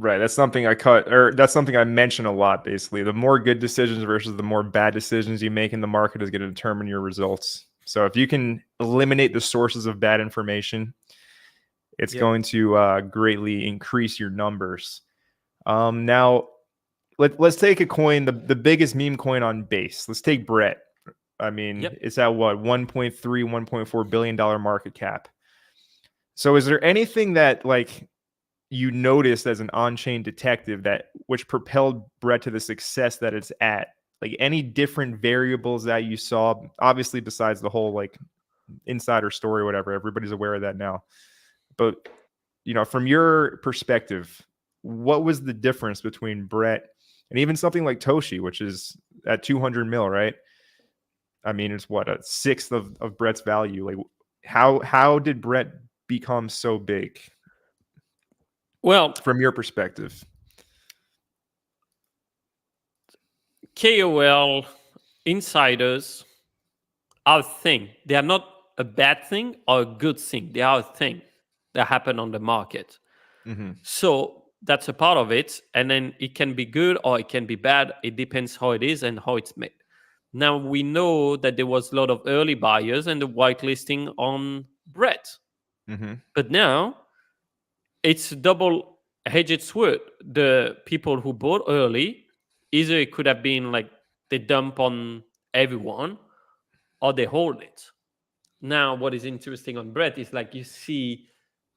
Right. That's something that's something I mention a lot, basically. The more good decisions versus the more bad decisions you make in the market is going to determine your results. So if you can eliminate the sources of bad information, it's going to greatly increase your numbers. Now, let's take a coin, the biggest meme coin on base. Let's take Brett. I mean, it's at what, 1.3, $1.4 billion market cap. So is there anything that like you noticed as an on-chain detective which propelled Brett to the success that it's at? Like any different variables that you saw, obviously besides the whole like insider story, whatever, everybody's aware of that now. But from your perspective, what was the difference between Brett and even something like Toshi, which is at 200 mil, right? I mean, it's what, a sixth of Brett's value. Like how did Brett become so big? Well, from your perspective, KOL insiders are a thing. They are not a bad thing or a good thing. They are a thing that happen on the market. Mm-hmm. So that's a part of it. And then it can be good or it can be bad. It depends how it is and how it's made. Now, we know that there was a lot of early buyers and the whitelisting on Brett. Mm-hmm. But now it's a double-edged sword. The people who bought early, either it could have been like they dump on everyone or they hold it. Now, what is interesting on Brett is like you see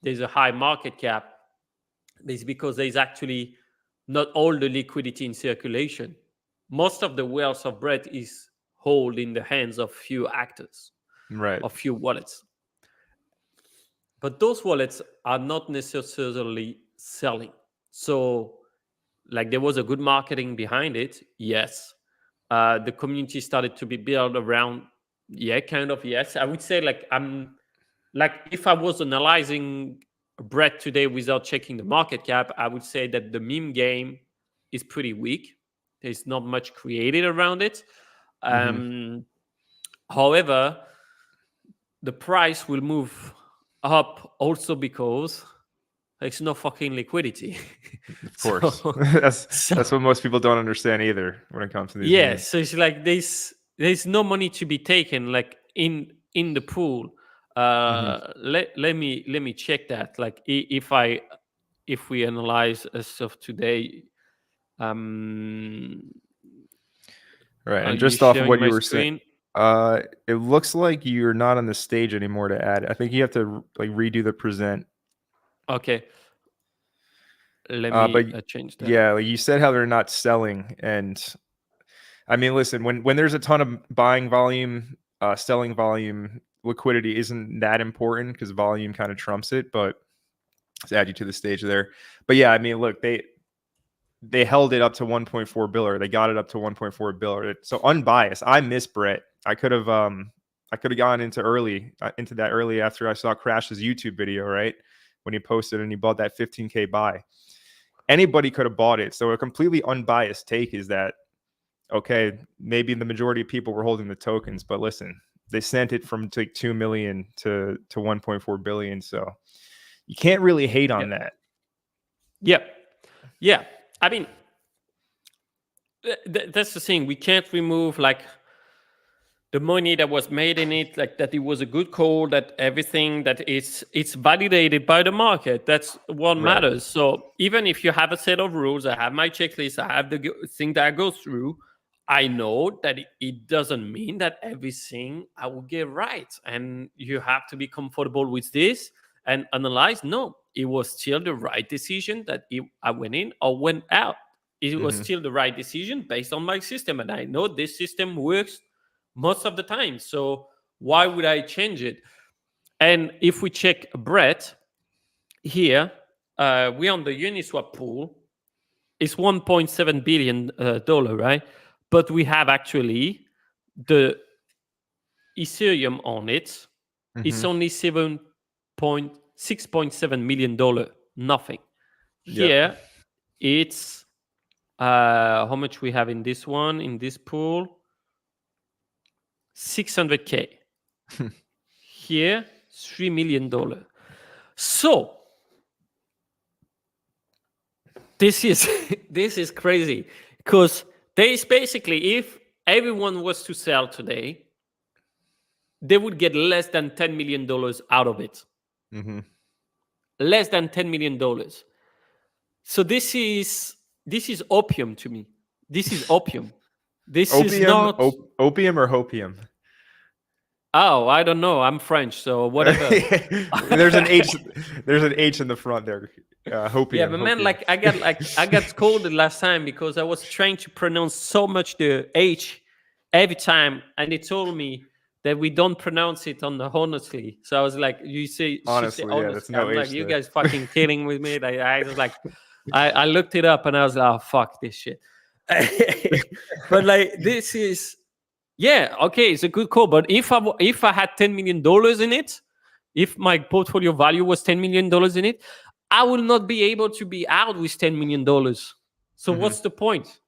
there's a high market cap. It's because there's actually not all the liquidity in circulation. Most of the wealth of Brett is held in the hands of few actors, right, of few wallets. But those wallets are not necessarily selling. So, like, there was a good marketing behind it, yes. The community started to be built around, kind of, yes. I would say, if I was analyzing Brett today without checking the market cap, I would say that the meme game is pretty weak. There's not much created around it. However, the price will move up also because there's no fucking liquidity. Of course. That's what most people don't understand either when it comes to these memes. So it's like there's no money to be taken like in the pool. Let me check that. Like if we analyze as of today, right, and are you just off of sharing what my you were screen? saying, it looks like you're not on the stage anymore to add. I think you have to like redo the present. Okay. Let me But change that. yeah, like you said how they're not selling, and I mean, listen, when there's a ton of buying volume, selling volume, liquidity isn't that important because volume kind of trumps it. But to add you to the stage there, but yeah, I mean, look, they held it up to 1.4 bill, or they got it up to 1.4 bill. So unbiased, I miss Brett. I could have gone into that early after I saw Crash's YouTube video, right? When he posted and he bought that 15K buy. Anybody could have bought it. So a completely unbiased take is that, okay, maybe the majority of people were holding the tokens, but listen, they sent it from like 2 million to 1.4 billion. So you can't really hate on Yeah. that. Yeah. Yeah. I mean, that's the thing. We can't remove like the money that was made in it, like that it was a good call, that everything that it's validated by the market. That's what Right. matters. So even if you have a set of rules, I have my checklist, I have the thing that I go through, I know that it doesn't mean that everything I will get right. And you have to be comfortable with this and analyze, no, it was still the right decision that I went in or went out. It was Mm-hmm. still the right decision based on my system. And I know this system works most of the time. So why would I change it? And if we check Brett here, we on the Uniswap pool. It's $1.7 billion, right? But we have actually the Ethereum on it. Mm-hmm. It's only $6.7 million. Nothing. Yep. Here, it's how much we have in this one, in this pool? 600K. Here, $3 million. So this is this is crazy because there is basically, if everyone was to sell today, they would get less than $10 million out of it. Mm-hmm. Less than $10 million. So this is opium to me. This is opium. This is Opium, not. opium or hopium? Oh, I don't know. I'm French, so whatever. there's an H. There's an H in the front there. Yeah, Hopium, but man, hopium. I got scolded last time because I was trying to pronounce so much the H every time, and they told me that we don't pronounce it on the honestly. So I was like, you say should say Honestly, yeah, that's honestly. no I'm like, H you there. guys fucking kidding with me. I was like, I looked it up and I was like, oh fuck this shit. But like this is, yeah, okay, it's a good call. But if I had $10 million in it, if my portfolio value was $10 million in it, I will not be able to be out with $10 million. So Mm-hmm. what's the point,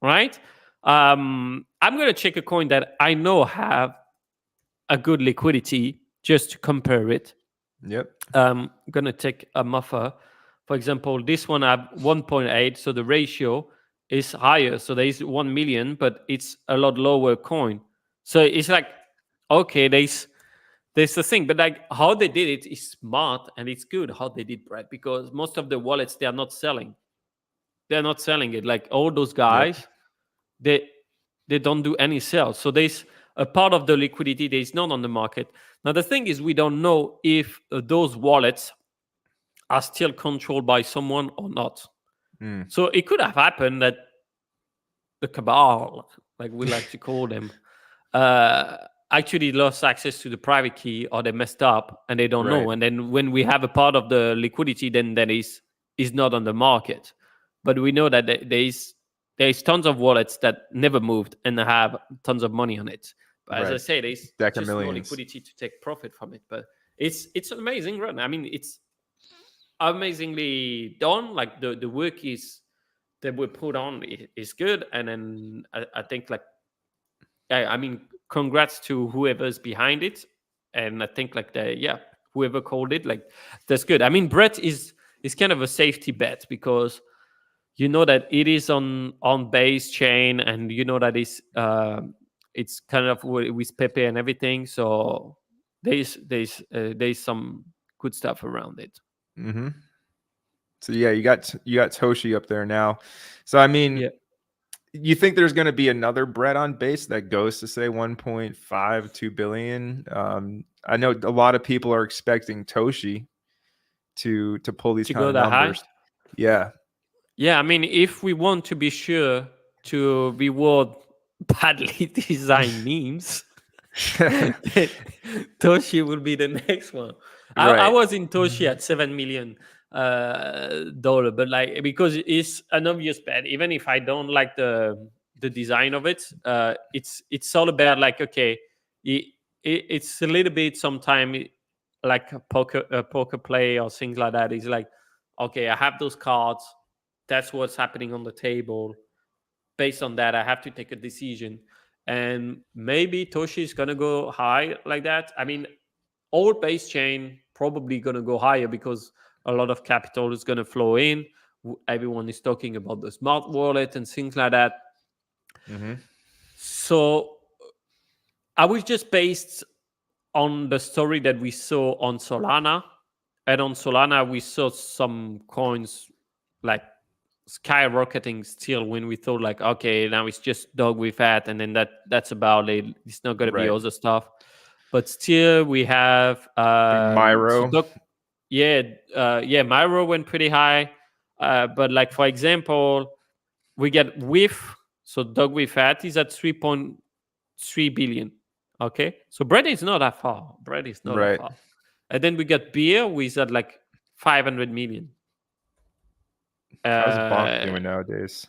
right? I'm gonna check a coin that I know have a good liquidity just to compare it. Yep. I'm gonna take a Muffer. For example, this one I have 1.8, so the ratio is higher. So there is 1 million, but it's a lot lower coin. So it's like, okay, there's the thing, but like how they did it is smart and it's good how they did, Brad, because most of the wallets they are not selling. They're not selling it. Like all those Yep. guys, they they don't do any sales. So there's a part of the liquidity that is not on the market. Now the thing is, we don't know if those wallets are still controlled by someone or not. Mm. So it could have happened that the cabal, like we like to call them, actually lost access to the private key, or they messed up and they don't Right. know. And then when we have a part of the liquidity, then that is not on the market. But we know that there's tons of wallets that never moved and have tons of money on it. But as I Right. say, there's Deck of just no millions. liquidity to take profit from it. But it's an amazing run. I mean, it's amazingly done. Like the work is that we put on is good. And then I think like, I mean, congrats to whoever's behind it. And I think like whoever called it, like that's good. I mean, Brett is kind of a safety bet because you know that it is on base chain, and you know that it's kind of with Pepe and everything. So there's some good stuff around it. Mm-hmm. So yeah, you got Toshi up there now. So I mean, Yeah. you think there's going to be another Brett on base that goes to say 1.52 billion? I know a lot of people are expecting Toshi to pull these To kind go of that high. numbers. Yeah. Yeah, I mean, if we want to be sure to reward badly designed memes, then Toshi will be the next one. I Right. was in Toshi at $7 million, but like because it's an obvious bet. Even if I don't like the design of it, it's all about like okay, it, it's a little bit sometimes like a poker play or things like that. It's like okay, I have those cards. That's what's happening on the table. Based on that, I have to take a decision. And maybe Toshi is gonna go high like that. I mean, old base chain probably gonna go higher because a lot of capital is gonna flow in. Everyone is talking about the smart wallet and things like that. Mm-hmm. So I was just based on the story that we saw on Solana. And on Solana, we saw some coins like skyrocketing still when we thought like, okay, now it's just dog with hat, and then that's about it. It's not going to be Right. other stuff. But still, we have I think so Myro. dog, yeah, Myro went pretty high. But like for example, we get WIF, so dog with hat is at 3.3 billion. Okay, so bread is not that far. Bread is not that Right. far. And then we got beer, which is at like 500 million. How's Bonk Uh, doing nowadays?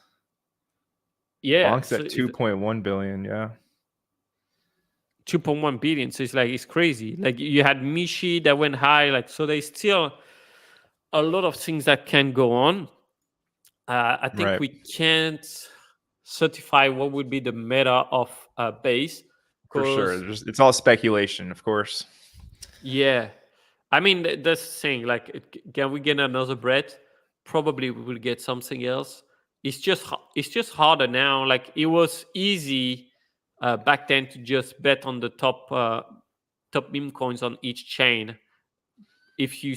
yeah, Bonk's so at 2.1 billion. Yeah. 2.1 billion. So it's like it's crazy. Like you had Mishi that went high. Like so, there's still a lot of things that can go on. I think Right. we can't certify what would be the meta of base For sure. because It's all speculation, of course. yeah, I mean that's the thing. Like, can we get another bread? Probably we will get something else. It's just harder now. Like it was easy back then to just bet on the top meme coins on each chain if you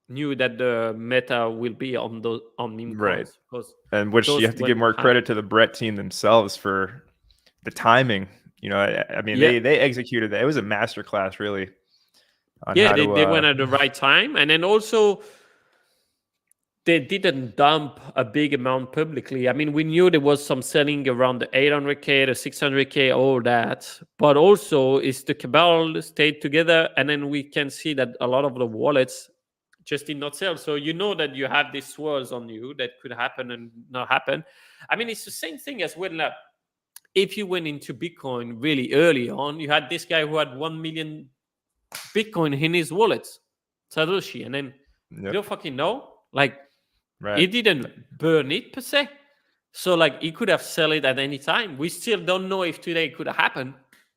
knew that the meta will be on those on meme Right. coins because And which you those have to give went more high. credit to the Brett team themselves for the timing. I mean, Yeah, they executed that. It was a masterclass, really, on yeah, how they to. went at the right time, and then also they didn't dump a big amount publicly. I mean, we knew there was some selling around the 800K, the 600K, all that. But also, is the cabal stayed together, and then we can see that a lot of the wallets just did not sell. So you know that you have these swirls on you that could happen and not happen. I mean, it's the same thing as when if you went into Bitcoin really early on, you had this guy who had 1 million Bitcoin in his wallet, Satoshi, and then you Yep. don't fucking know, like Right. he didn't burn it per se. So like he could have sell it at any time. We still don't know if today could happen.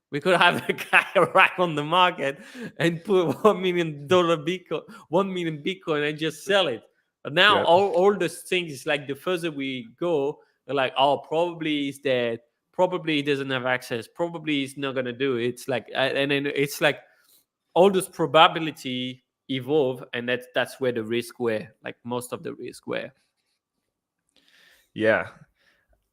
We could have a guy arrive on the market and put $1 million Bitcoin, 1 million Bitcoin and just sell it. But now Yep. all those things is like the further we go, they're like, oh, probably he's dead. Probably he doesn't have access. Probably he's not gonna do it. It's like and then it's like all those probability evolve, and that's where the risk were. Like most of the risk were. Yeah.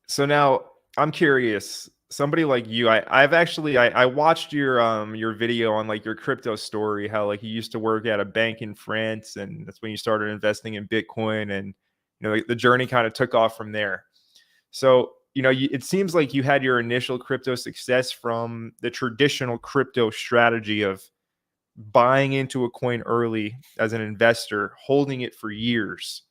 So now I'm curious. Somebody like you, I've actually I watched your video on like your crypto story, how like you used to work at a bank in France, and that's when you started investing in Bitcoin, and like, the journey kind of took off from there. So it seems like you had your initial crypto success from the traditional crypto strategy of buying into a coin early as an investor, holding it for years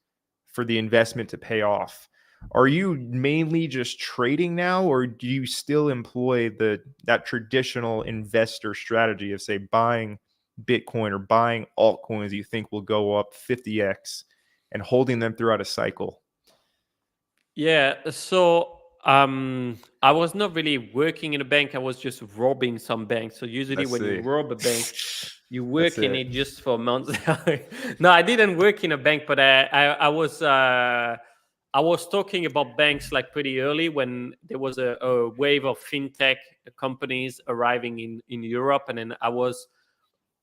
for the investment to pay off. Are you mainly just trading now, or do you still employ that traditional investor strategy of, say, buying Bitcoin or buying altcoins you think will go up 50x and holding them throughout a cycle? Yeah, so I was not really working in a bank. I was just robbing some banks. So usually I when you see. rob a bank, you That's work in it. it just for months. No, I didn't work in a bank, but I was talking about banks like pretty early when there was a wave of fintech companies arriving in Europe, and then I was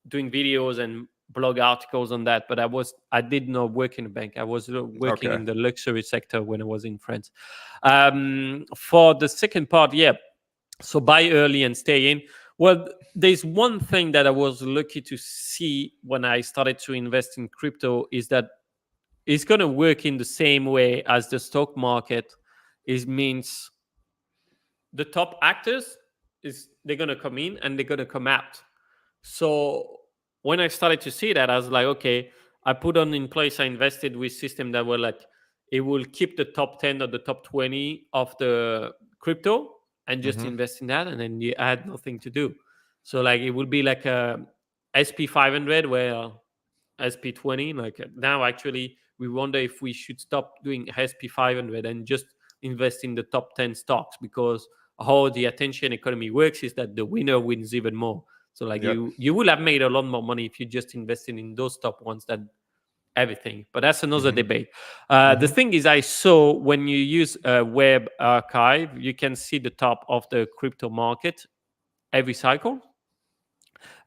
doing videos and blog articles on that. But I did not work in a bank. I was working Okay. in the luxury sector when I was in France. For the second part, yeah. So buy early and stay in. Well, there's one thing that I was lucky to see when I started to invest in crypto is that it's going to work in the same way as the stock market. It means the top actors is they're going to come in and they're going to come out. So when I started to see that, I was like, okay, I put on in place, I invested with system that were like, it will keep the top 10 or the top 20 of the crypto and just Mm-hmm. invest in that. And then you add nothing to do. So like, it would be like a SP 500 where SP20, like now actually we wonder if we should stop doing SP 500 and just invest in the top 10 stocks, because how the attention economy works is that the winner wins even more. So like Yep. you will have made a lot more money if you just invested in those top ones than everything. But that's another Mm-hmm. debate. The Mm-hmm. thing is, I saw when you use a web archive, you can see the top of the crypto market every cycle,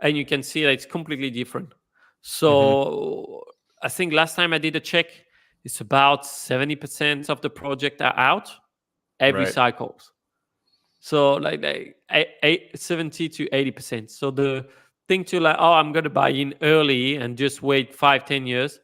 and you can see that it's completely different. Mm-hmm. So I think last time I did a check, it's about 70% of the project are out every Right. cycles. So like 70 to 80%. So the thing to like, oh, I'm gonna buy in early and just wait 5-10 years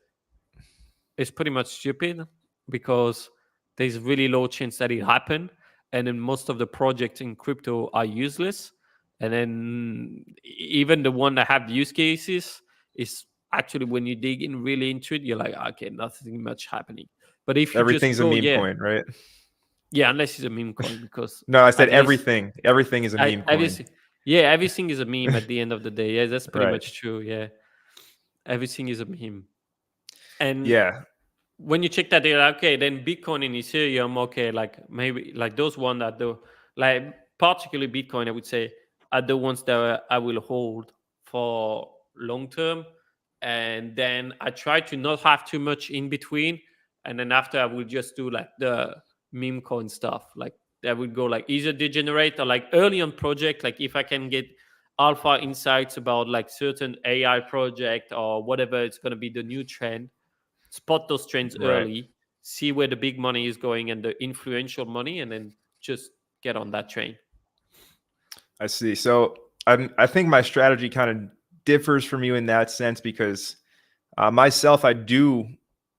is pretty much stupid, because there's really low chance that it happen. And then most of the projects in crypto are useless. And then even the one that have use cases is actually, when you dig in really into it, you're like, okay, nothing much happening. But if you just Everything's a go, meme yeah, coin, right? yeah, unless it's a meme coin, because No, I said at least everything. Everything is a meme coin. everything, yeah, everything is a meme at the end of the day. Yeah, that's pretty Right. much true. Yeah, everything is a meme. And Yeah. when you check that data, okay, then Bitcoin and Ethereum, okay, like maybe like those one that the like particularly Bitcoin, I would say, are the ones that I will hold for long term. And then I try to not have too much in between. And then after I will just do like the meme coin stuff. Like that would go like either degenerate or like early on project. Like if I can get alpha insights about like certain AI project or whatever, it's going to be the new trend, spot those trends Right. early, see where the big money is going and the influential money, and then just get on that train. I see. So I think my strategy kind of differs from you in that sense because myself, I do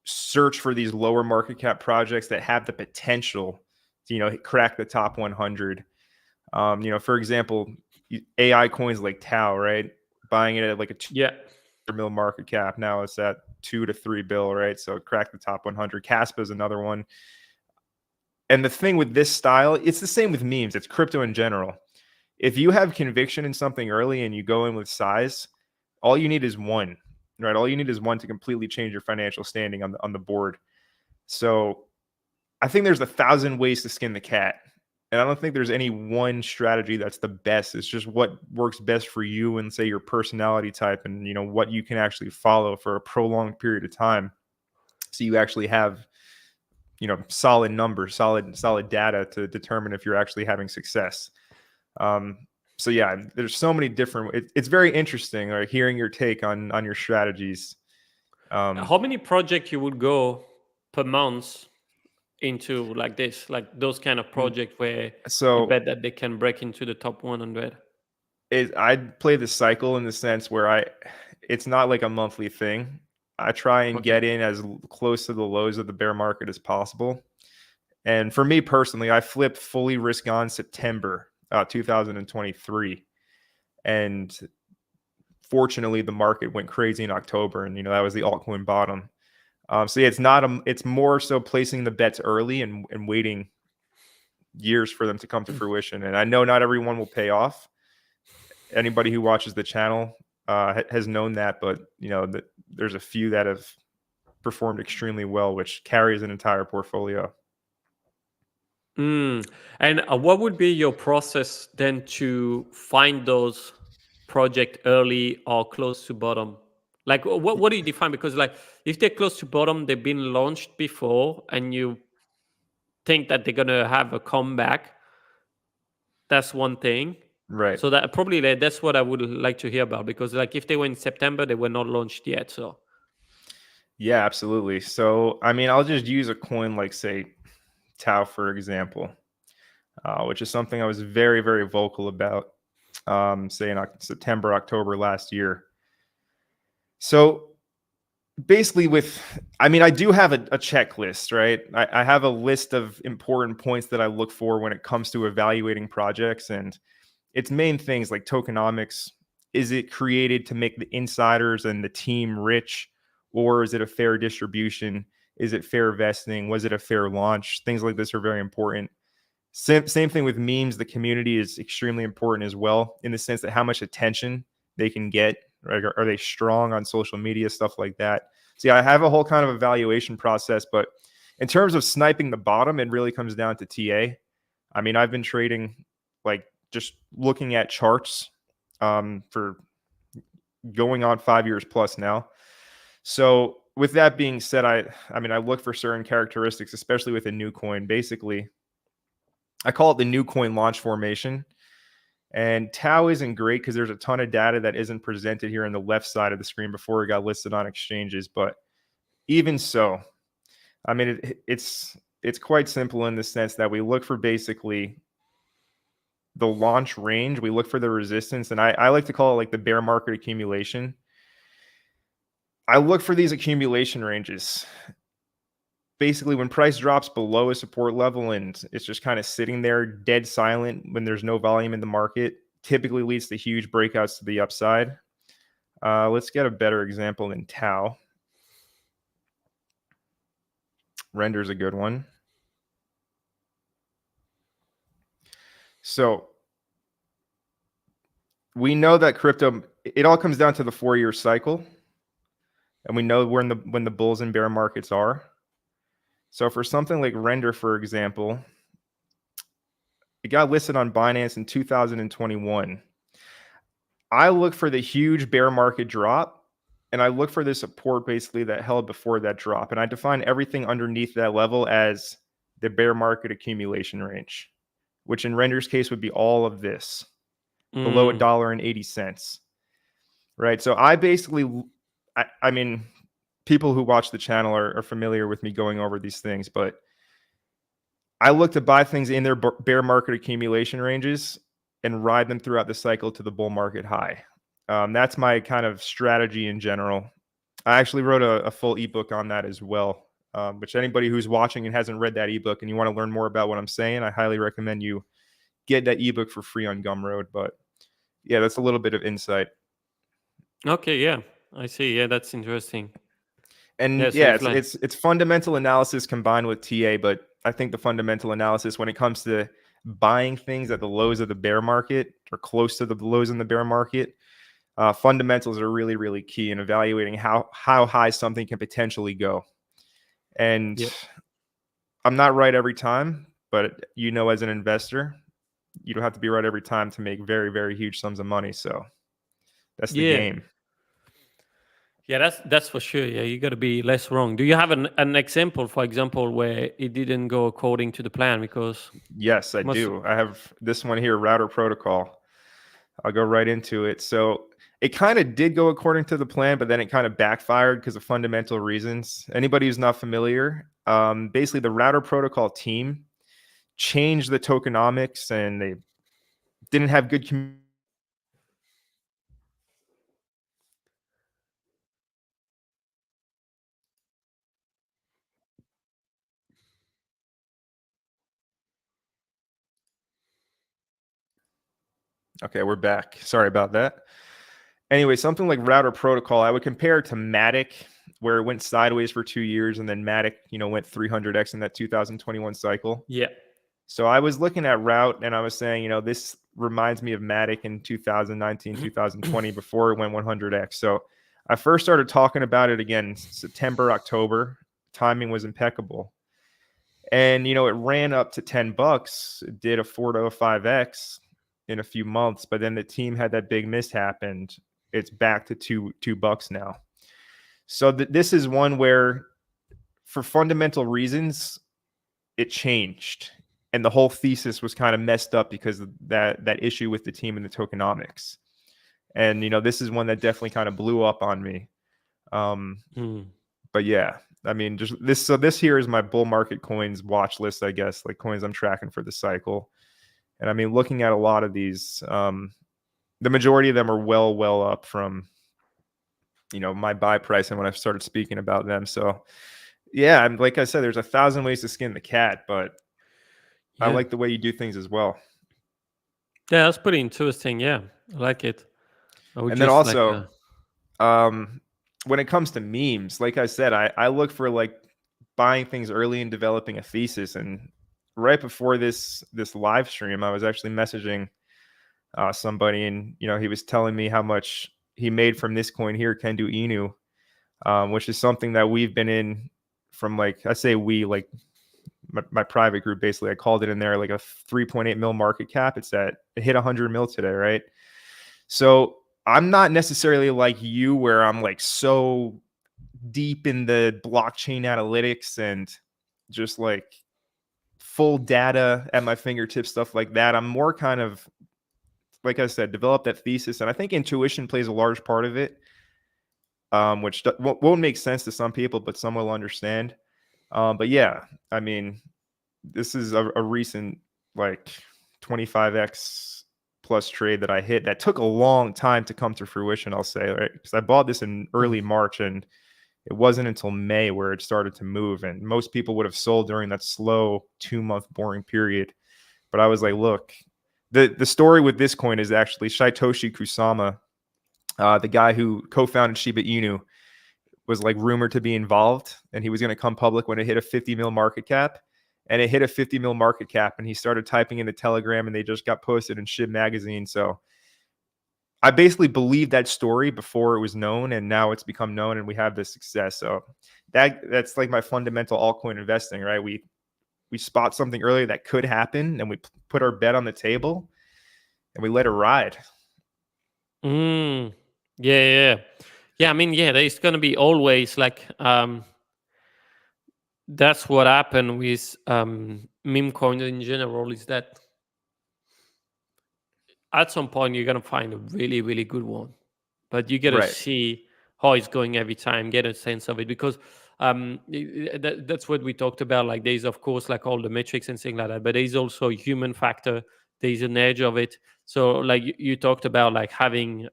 search for these lower market cap projects that have the potential to, crack the top 100. For example, AI coins like Tau, right? Buying it at like a Yeah. 2 mil market cap. Now it's at 2 to 3 bill, right? So it cracked the top 100. Caspa is another one. And the thing with this style, it's the same with memes. It's crypto in general. If you have conviction in something early and you go in with size, all you need is one, right? All you need is one to completely change your financial standing on the board. So I think there's 1,000 ways to skin the cat. And I don't think there's any one strategy that's the best. It's just what works best for you and say your personality type and what you can actually follow for a prolonged period of time. So you actually have, solid numbers, solid data to determine if you're actually having success. So yeah, there's so many different. It's very interesting, hearing your take on your strategies. How many projects you would go per month into like this, like those kind of projects where you So bet that they can break into the top 100? I play the cycle in the sense where it's not like a monthly thing. I try and Okay. get in as close to the lows of the bear market as possible. And for me personally, I flipped fully risk on September 2023, and fortunately, the market went crazy in October, and that was the altcoin bottom. So yeah, it's more so placing the bets early and waiting years for them to come to fruition. And I know not everyone will pay off. Anybody who watches the channel has known that, but there's a few that have performed extremely well, which carries an entire portfolio. Mm. And what would be your process then to find those project early or close to bottom? Like what do you define? Because like if they're close to bottom, they've been launched before, and you think that they're gonna have a comeback, that's one thing. Right. So that probably that's what I would like to hear about, because like if they were in September, they were not launched yet. So Yeah, absolutely. So I mean, I'll just use a coin like, say, Tau, for example, which is something I was very, very vocal about, say in September, October last year. So basically I do have a checklist, right? I have a list of important points that I look for when it comes to evaluating projects, and its main things like tokenomics. Is it created to make the insiders and the team rich, or is it a fair distribution? Is it fair vesting? Was it a fair launch? Things like this are very important. Same thing with memes. The community is extremely important as well, in the sense that how much attention they can get. Right? Are they strong on social media, stuff like that? See, I have a whole kind of evaluation process, but in terms of sniping the bottom, it really comes down to TA. I mean, I've been trading, like, just looking at charts for going on 5 years plus now. So with that being said, I mean, I look for certain characteristics, especially with a new coin. Basically, I call it the new coin launch formation. And Tau isn't great because there's a ton of data that isn't presented here on the left side of the screen before it got listed on exchanges. But even so, I mean, it's quite simple in the sense that we look for basically the launch range. We look for the resistance, and I like to call it like the bear market accumulation. I look for these accumulation ranges. Basically, when price drops below a support level and it's just kind of sitting there dead silent when there's no volume in the market, typically leads to huge breakouts to the upside. Let's get a better example than Tau. Render's a good one. So we know that crypto, it all comes down to the 4-year cycle, and we know when the bulls and bear markets are. So for something like Render, for example, it got listed on Binance in 2021. I look for the huge bear market drop, and I look for the support basically that held before that drop. And I define everything underneath that level as the bear market accumulation range, which in Render's case would be all of this below $1.80. Right. So I basically, I mean, people who watch the channel are familiar with me going over these things, but I look to buy things in their bear market accumulation ranges and ride them throughout the cycle to the bull market high. That's my kind of strategy in general. I actually wrote a full ebook on that as well, which anybody who's watching and hasn't read that ebook and you want to learn more about what I'm saying, I highly recommend you get that ebook for free on Gumroad. But yeah, that's a little bit of insight. Okay, yeah, I see. Yeah, that's interesting. Yeah, And so yeah, it's like it's fundamental analysis combined with TA, but I think the fundamental analysis when it comes to buying things at the lows of the bear market or close to the lows in the bear market, fundamentals are really, really key in evaluating how high something can potentially go. And yeah, I'm not right every time, but as an investor, you don't have to be right every time to make very, very huge sums of money. So that's the yeah, game. yeah. That's for sure. Yeah, you got to be less wrong. Do you have an example, for example, where it didn't go according to the plan? Because Yes, I most do. I have this one here, router protocol. I'll go right into it. So it kind of did go according to the plan, but then it kind of backfired because of fundamental reasons. Anybody who's not familiar, basically the router protocol team changed the tokenomics and they didn't have good Okay, we're back. Sorry about that. Anyway, something like router protocol, I would compare it to Matic, where it went sideways for 2 years, and then Matic, went 300x in that 2021 cycle. yeah, So I was looking at route, and I was saying, this reminds me of Matic in 2019, 2020, before it went 100x. So I first started talking about it again September, October. Timing was impeccable. And, it ran up to $10. It did a 4 to a 5x in a few months, but then the team had that big mishap and it's back to $2 now. So this is one where, for fundamental reasons, it changed, and the whole thesis was kind of messed up because of that issue with the team and the tokenomics. And this is one that definitely kind of blew up on me. But yeah, I mean, just this. So this here is my bull market coins watch list, I guess, like coins I'm tracking for the cycle. And I mean, looking at a lot of these, the majority of them are well up from my buy price and when I started speaking about them. So yeah, like I said, there's 1,000 ways to skin the cat, but I Yeah. like the way you do things as well. Yeah, that's pretty interesting. Yeah, I like it. I would And then just like also, um, when it comes to memes, like I said, I look for like buying things early and developing a thesis. And right before this live stream, I was actually messaging somebody, and he was telling me how much he made from this coin here, Kendu Inu, which is something that we've been in from, like, I say we, like my private group. Basically, I called it in there like a 3.8 mil market cap. It hit 100 mil today, right? So I'm not necessarily like you, where I'm like so deep in the blockchain analytics and just like full data at my fingertips, stuff like that. I'm more kind of, like I said, develop that thesis, and I think intuition plays a large part of it, which won't make sense to some people, but some will understand. But yeah, I mean, this is a recent like 25x plus trade that I hit that took a long time to come to fruition, I'll say, right? Because I bought this in early March, and it wasn't until May where it started to move. And most people would have sold during that slow 2-month boring period. But I was like, look, the story with this coin is actually Satoshi Kusama, the guy who co-founded Shiba Inu, was like rumored to be involved, and he was going to come public when it hit a 50 mil market cap. And it hit a 50 mil market cap, and he started typing into Telegram, and they just got posted in SHIB magazine. So I basically believed that story before it was known, and now it's become known, and we have this success. So that's like my fundamental altcoin investing, right? We spot something earlier that could happen, and we put our bet on the table, and we let it ride. yeah, yeah. I mean, yeah, there's gonna be always like that's what happened with meme coins in general, is that at some point you're gonna find a really, really good one, but you gotta Right. see how it's going every time, get a sense of it, because that's what we talked about. Like, there's of course like all the metrics and things like that, but there's also a human factor. There's an edge of it. So like you talked about like having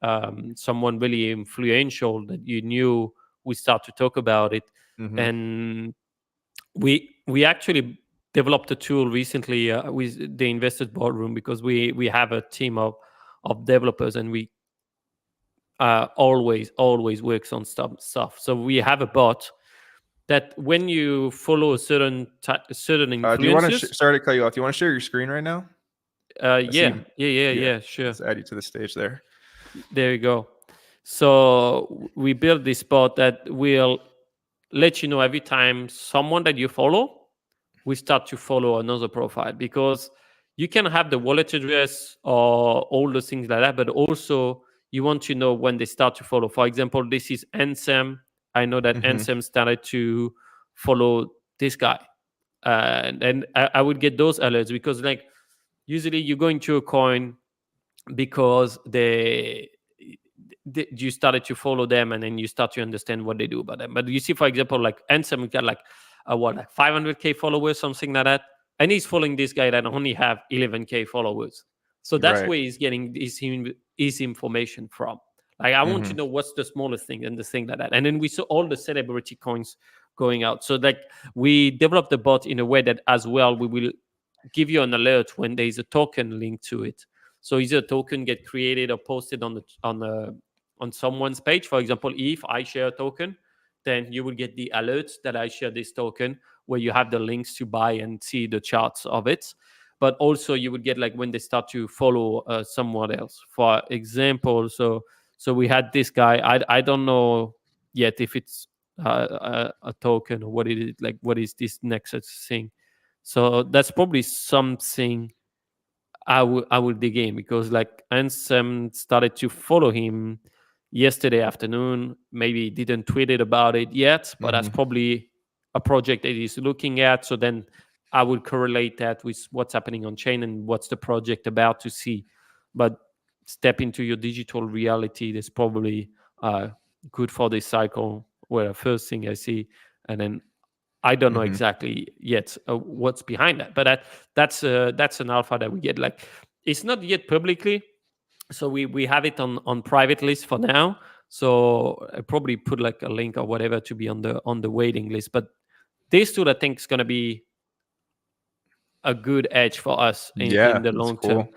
someone really influential that you knew. We start to talk about it, Mm-hmm. and we actually developed a tool recently with the investors boardroom, because we have a team of developers, and we always works on stuff. So we have a bot that when you follow a certain Do you want to? influencers, Sorry to cut you off. Do you want to share your screen right now? I see yeah, you. yeah, sure. Let's add you to the stage there. There you go. So we built this bot that will let you know every time someone that you follow, we start to follow another profile, because you can have the wallet address or all those things like that, but also you want to know when they start to follow. For example, this is Ansem. I know that Mm-hmm. Ansem started to follow this guy, and I would get those alerts, because like usually you go into a coin because you started to follow them, and then you start to understand what they do about them. But you see, for example, like Ansem got like like 500k followers, something like that, and he's following this guy that only have 11k followers. So that's Right. where he's getting his information from. Like, I want to Mm-hmm. know what's the smallest thing and the thing like that. And then we saw all the celebrity coins going out. So like we developed the bot in a way that as well we will give you an alert when there is a token linked to it. So either a token get created or posted on someone's page. For example, if I share a token, then you will get the alert that I share this token, where you have the links to buy and see the charts of it. But also you would get like when they start to follow someone else. For example, so we had this guy. I don't know yet if it's a token or what it is. Like, what is this next thing? So that's probably something I will dig in, because like Ansem started to follow him yesterday afternoon. Maybe didn't tweet it about it yet, but that's Mm-hmm. probably a project that he's looking at. So then I would correlate that with what's happening on chain and what's the project about to see. But step into your digital reality. That's probably good for this cycle. Where first thing I see, and then I don't know Mm-hmm. exactly yet what's behind that, but that's an alpha that we get. Like, it's not yet publicly, so we have it on private list for now. So I probably put like a link or whatever to be on the waiting list. But these two, I think, is going to be a good edge for us in Yeah, the that's long term. cool.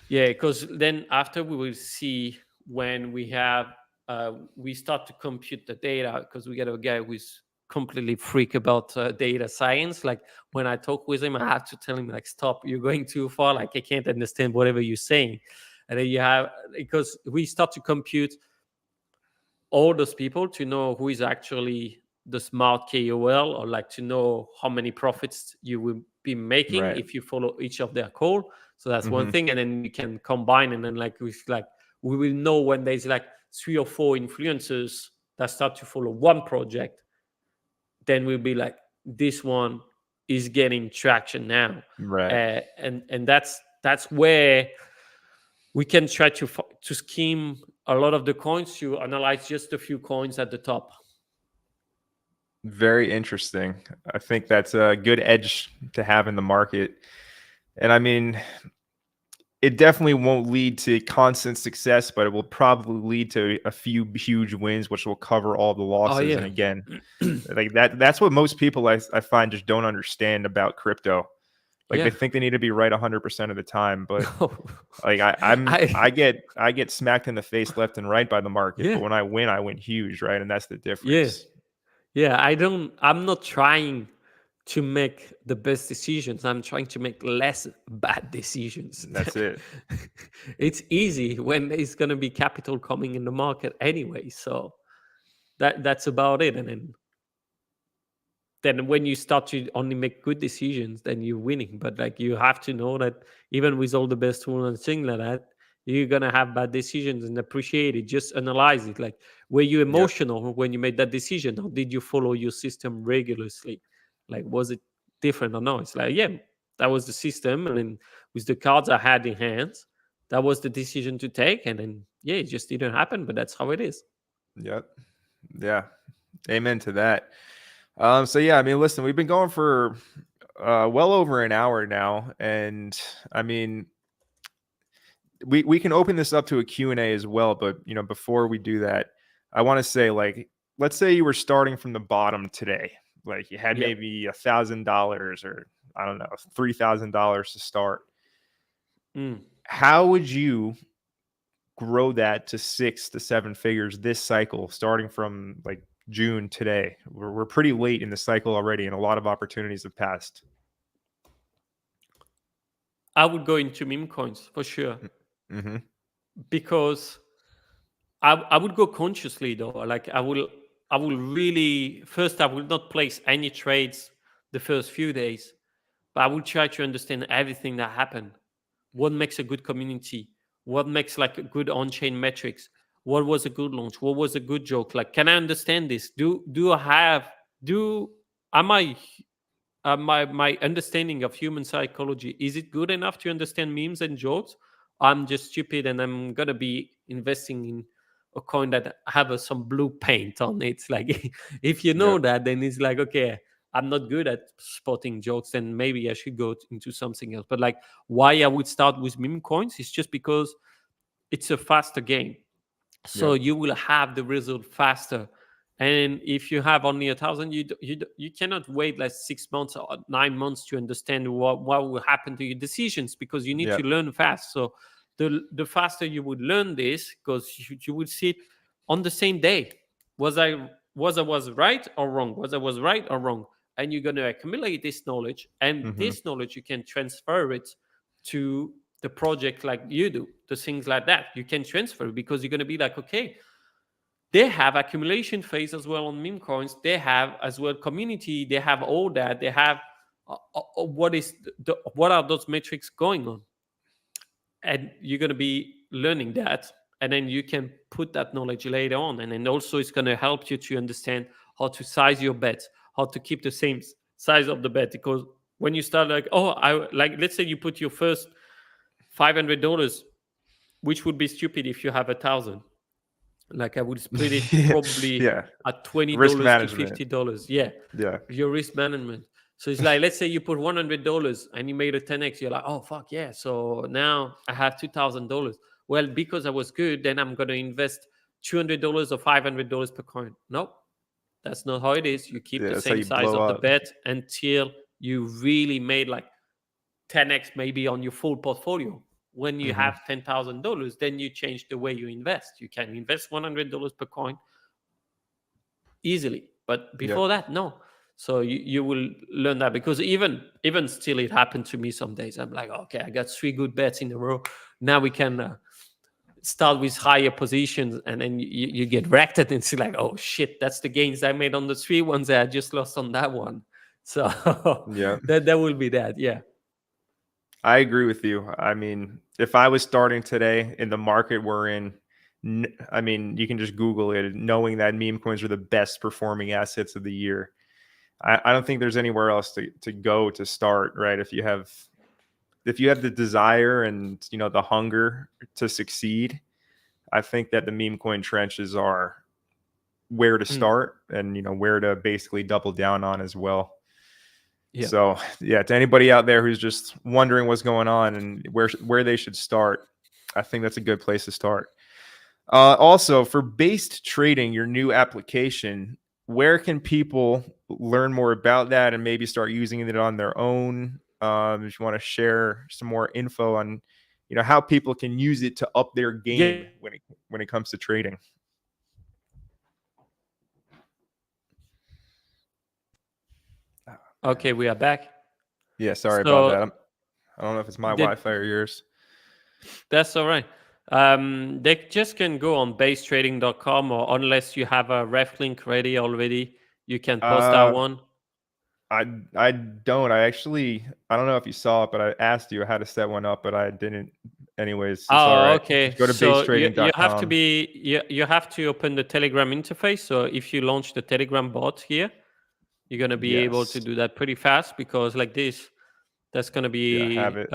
Yeah, because then after we will see when we start to compute the data, because we got a guy who's completely freak about data science. Like when I talk with him, I have to tell him like, stop, you're going too far. Like I can't understand whatever you're saying. And then you have, because we start to compute all those people to know who is actually the smart KOL, or like to know how many profits you will be making Right. if you follow each of their call. So that's one Hmm. thing. And then you can combine, and then we will know when there's like 3 or 4 influencers that start to follow one project, then we'll be like, this one is getting traction now. Right. And that's where we can try to scheme a lot of the coins to analyze just a few coins at the top. Very interesting. I think that's a good edge to have in the market. And I mean, it definitely won't lead to constant success, but it will probably lead to a few huge wins, which will cover all the Oh losses. And yeah. again, like that's what most people I find just don't understand about crypto. Like they Yeah. think they need to be right 100% of the time, but like I I get smacked in the face left and right by the market, but yeah, when I win huge, right? And that's the yeah, difference. yeah. I'm not trying to make the best decisions. I'm trying to make less bad decisions. That's it. It's easy when there's gonna be capital coming in the market anyway. So that's about it. And then when you start to only make good decisions, then you're winning. But like you have to know that even with all the best tools and things like that, you're gonna have bad decisions, and appreciate it. Just analyze it. Like, were you Yep. emotional when you made that decision, or did you follow your system regularly? Like, was it different or no? It's like, yeah, that was the system, and then with the cards I had in hands, that was the decision to take, and then yeah, it just didn't happen. But that's how it is. Yep. Yeah. Amen to that. So yeah, I mean, listen, we've been going for well over an hour now, and I mean, we can open this up to a Q&A as well, but you know, before we do that, I want to say, like, let's say you were starting from the bottom today, like you had Yeah. maybe $1,000 or I don't know, $3,000 to start. Mm. How would you grow that to 6 to 7 figures this cycle, starting from like June today? We're pretty late in the cycle already, and a lot of opportunities have passed. I would go into meme coins for sure, Mm-hmm. because I would go consciously though. Like I will really first, I will not place any trades the first few days, but I will try to understand everything that happened. What makes a good community? What makes like a good on-chain metrics? What was a good launch? What was a good joke? Like, can I understand this? Do I have do am I my understanding of human psychology, is it good enough to understand memes and jokes? I'm just stupid and I'm gonna be investing in a coin that have some blue paint on it. Like if you know Yep. that, then it's like, okay, I'm not good at spotting jokes, then maybe I should go into something else. But like, why I would start with meme coins is just because it's a faster game, so Yep. you will have the result faster. And if you have only 1,000, you cannot wait like 6 months or 9 months to understand what will happen to your decisions, because you need to Yep. learn fast. So the faster you would learn this, because you would see it on the same day. Was I was right or wrong? Was right or wrong? And you're going to accumulate this knowledge, and Mm-hmm. this knowledge you can transfer it to the project, like you do, the things like that you can transfer, because you're going to be like, okay, they have accumulation phase as well on meme coins, they have as well community, they have all that, they have what are those metrics going on, and you're going to be learning that, and then you can put that knowledge later on, and then also it's going to help you to understand how to size your bets, how to keep the same size of the bet. Because when you start like, oh, I like, let's say you put your first $500, which would be stupid if you have 1,000. Like I would split it probably Yeah. at $20 Risk to management. $50. Yeah, Yeah. your risk management. So it's like, let's say you put $100 and you made a 10x. You're like, oh fuck yeah! So now I have $2,000. Well, because I was good, then I'm gonna invest $200 or $500 per coin. No, that's not how it is. You keep Yeah, the that's how same you size blow of the up. bet until you really made like 10x maybe on your full portfolio. When you Hmm. have $10,000, then you change the way you invest. You can invest $100 per coin easily, but Yep. before that, no. So you will learn that, because even still, it happened to me some days. I'm like, okay, I got 3 good bets in a row. Now we can start with higher positions, and then you get wrecked, and it's like, oh shit, that's the gains I made on the 3 ones that I just lost on that one. So Yeah. that will be that. Yeah. I agree with you. I mean, if I was starting today in the market we're in, I mean, you can just Google it, knowing that meme coins are the best performing assets of the year. I don't think there's anywhere else to go to start, right? If you have the desire and the hunger to succeed, I think that the meme coin trenches are where to Mm, start and where to basically double down on as well. yeah. So yeah, to anybody out there who's just wondering what's going on and where they should start, I think that's a good place to start. Also, for based trading, your new application, where can people learn more about that and maybe start using it on their own? If you want to share some more info on, how people can use it to up their Yeah. game when it comes to trading. Okay, we are back. Yeah, sorry about So that. I don't know if it's my did Wi-Fi or yours. that's all right. They just can go on basetrading.com, or unless you have a ref link ready already, you can post that Uh, one. I don't. I don't know if you saw it, but I asked you how to set one up, but I didn't. Anyways, it's all Oh, right. okay. Just go to So you have to basetrading.com. be you have to open the Telegram interface. So if you launch the Telegram bot here, you're gonna be able to Yes. do that pretty fast, because like this, that's gonna Yeah, I have be it.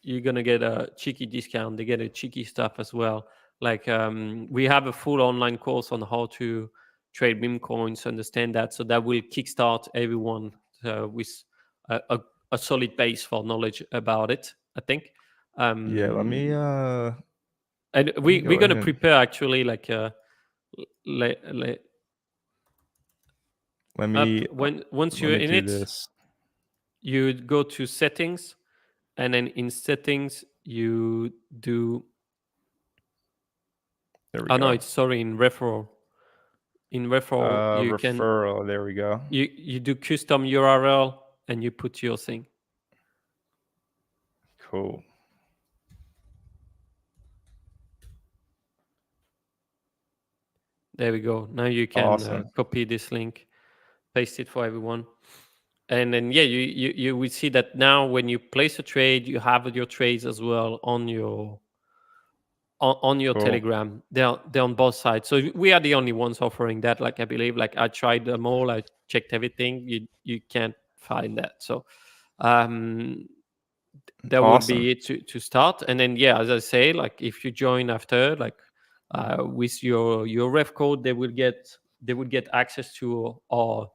you're gonna get a cheeky discount. They get a cheeky stuff as well. Like we have a full online course on how to trade meme coins, understand that. So that will kickstart everyone with a solid base for knowledge about it, I think. Yeah, Um, and let me we're go gonna ahead and prepare actually like le, le, let up me when once let you're me in do it, this. you go to settings, and then in settings you do, There we oh no, go. it's sorry, in referral. In referral you can Referral. There we go. you do custom URL, and you put your thing. Cool. There we go. Now you can Awesome. copy this link, paste it for everyone, and then yeah, you will see that now when you place a trade, you have your trades as well on your on your Cool. Telegram. They're on both sides. So we are the only ones offering that. Like I believe, like I tried them all. I checked everything. You can't find that. So um, that will Awesome. be it to start. And then yeah, as I say, like if you join after, like with your ref code, they will get access to our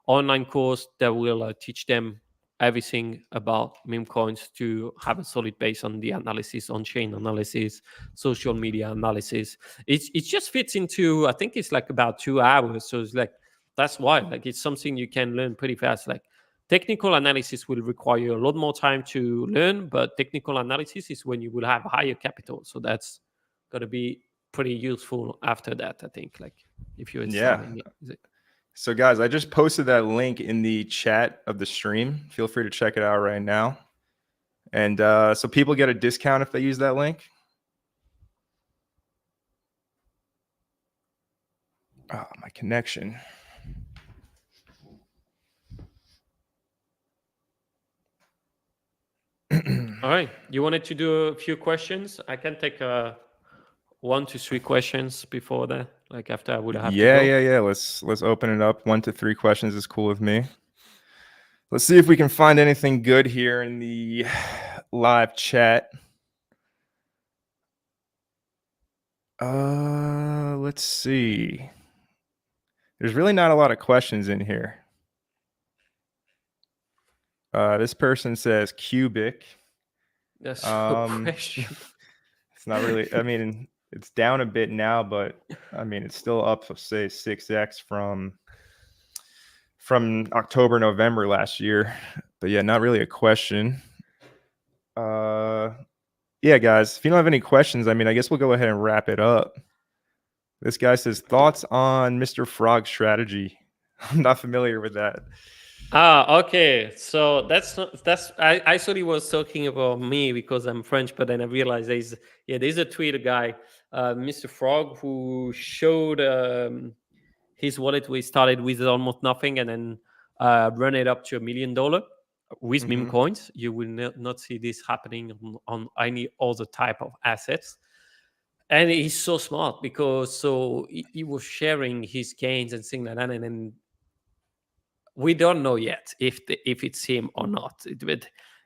online course that will teach them everything about meme coins to have a solid base on the analysis, on chain analysis, social media analysis. It just fits into, I think it's like about 2 hours. So it's like that's why, like it's something you can learn pretty fast. Like technical analysis will require a lot more time to learn, but technical analysis is when you will have higher capital. So that's going to be pretty useful after that, I think, like if you're Yeah. starting. So guys, I just posted that link in the chat of the stream. Feel free to check it out right now. And so people get a discount if they use that link. Oh, my connection. All right. You wanted to do a few questions? I can take 1 to 3 questions before that, like after I would have to go. Yeah. Let's open it up. 1 to 3 questions is cool with me. Let's see if we can find anything good here in the live chat. Let's see. There's really not a lot of questions in here. This person says cubic. That's a Um, question. it's not really. I mean, It's down a bit now, but I mean, it's still up, say 6x from October, November last year. But yeah, not really a question. Yeah, guys, if you don't have any questions, I mean, I guess we'll go ahead and wrap it up. This guy says, thoughts on Mr. Frog's strategy. I'm not familiar with that. Okay. So I thought he was talking about me because I'm French, but then I realized there's a Twitter guy, Mr. Frog, who showed his wallet where he started with almost nothing and then run it up to $1 million with meme coins. You will not see this happening on any other type of assets. And he's so smart because he was sharing his gains and things like that, and then we don't know yet if it's him or not.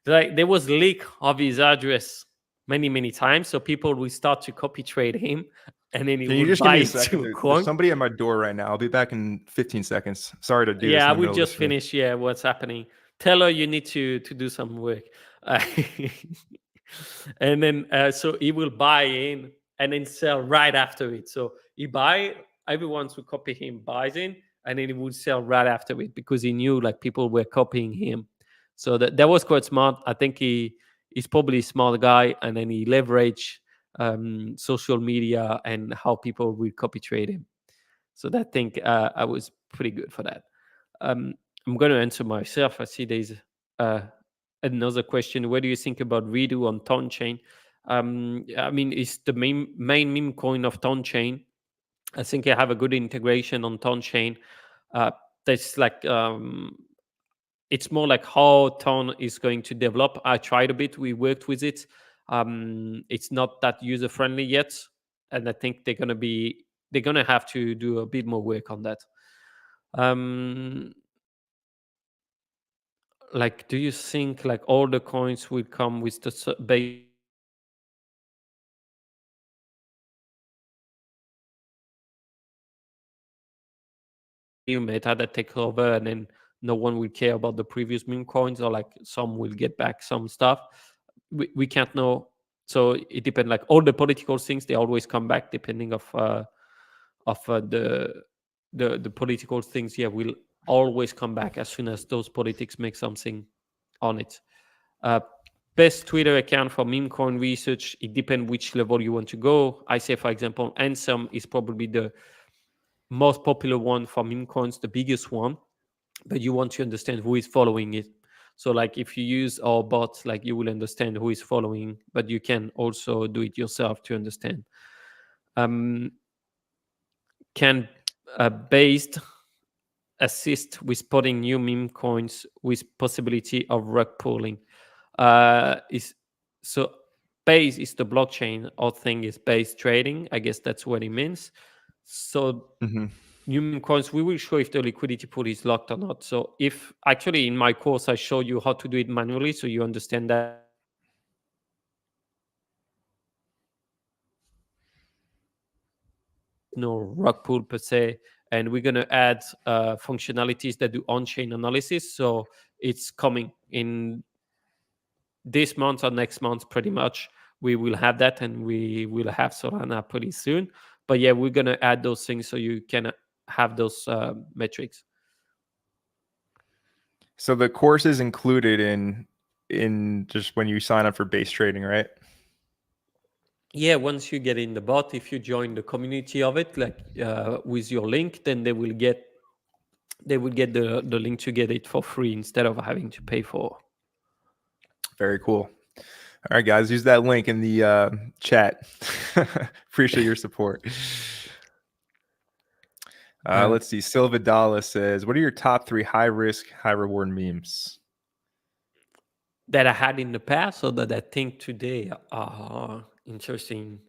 Like there was leak of his address many times, so people will start to copy trade him, and then he Can you will just give buy me a second? into There's coin. somebody at my door right now. I'll be back in 15 seconds. Sorry to do this Yeah, in I the will middle of the just stream. finish. Yeah, what's happening? Tell her you need to do some work, and then so he will buy in and then sell right after it. So he buy, everyone who copy him buys in, and then he would sell right after it because he knew like people were copying him. So that was quite smart. I think he's probably a smart guy, and then he leveraged social media and how people will copy trade him. So that thing I was pretty good for that. I'm going to answer myself. I see there's another question. What do you think about Redo on Ton Chain? I mean, it's the main meme coin of Ton Chain. I think I have a good integration on Ton Chain. That's like it's more like how Ton is going to develop. I tried a bit. We worked with it. It's not that user friendly yet, and I think they're gonna have to do a bit more work on that. Like, do you think like all the coins will come with the base new meta that takes over, and then no one will care about the previous meme coins, or like some will get back some stuff? We can't know. So it depends. Like all the political things, they always come back depending of the political things. Yeah, will always come back as soon as those politics make something on it. Best Twitter account for meme coin research, it depends which level you want to go. I say, for example, Ansem is probably the most popular one for meme coins, the biggest one, but you want to understand who is following it. So like if you use our bots, like you will understand who is following, but you can also do it yourself to understand. Can based assist with spotting new meme coins with possibility of rug pulling? Is so base is the blockchain, or thing is base trading. I guess that's what it means. So new meme coins, we will show if the liquidity pool is locked or not. So if actually in my course I show you how to do it manually, so you understand that no rug pull per se, and we're going to add functionalities that do on-chain analysis. So it's coming in this month or next month, pretty much. We will have that, and we will have Solana pretty soon. But yeah, we're going to add those things so you can have those metrics. So the course is included in just when you sign up for base trading, right? Yeah, once you get in the bot, if you join the community of it, like with your link, then they will get the link to get it for free instead of having to pay for. Very cool. All right, guys, use that link in the chat. Appreciate your support. Let's see. Silva Dalla says, what are your top 3 high risk, high reward memes? That I had in the past, or that I think today are interesting?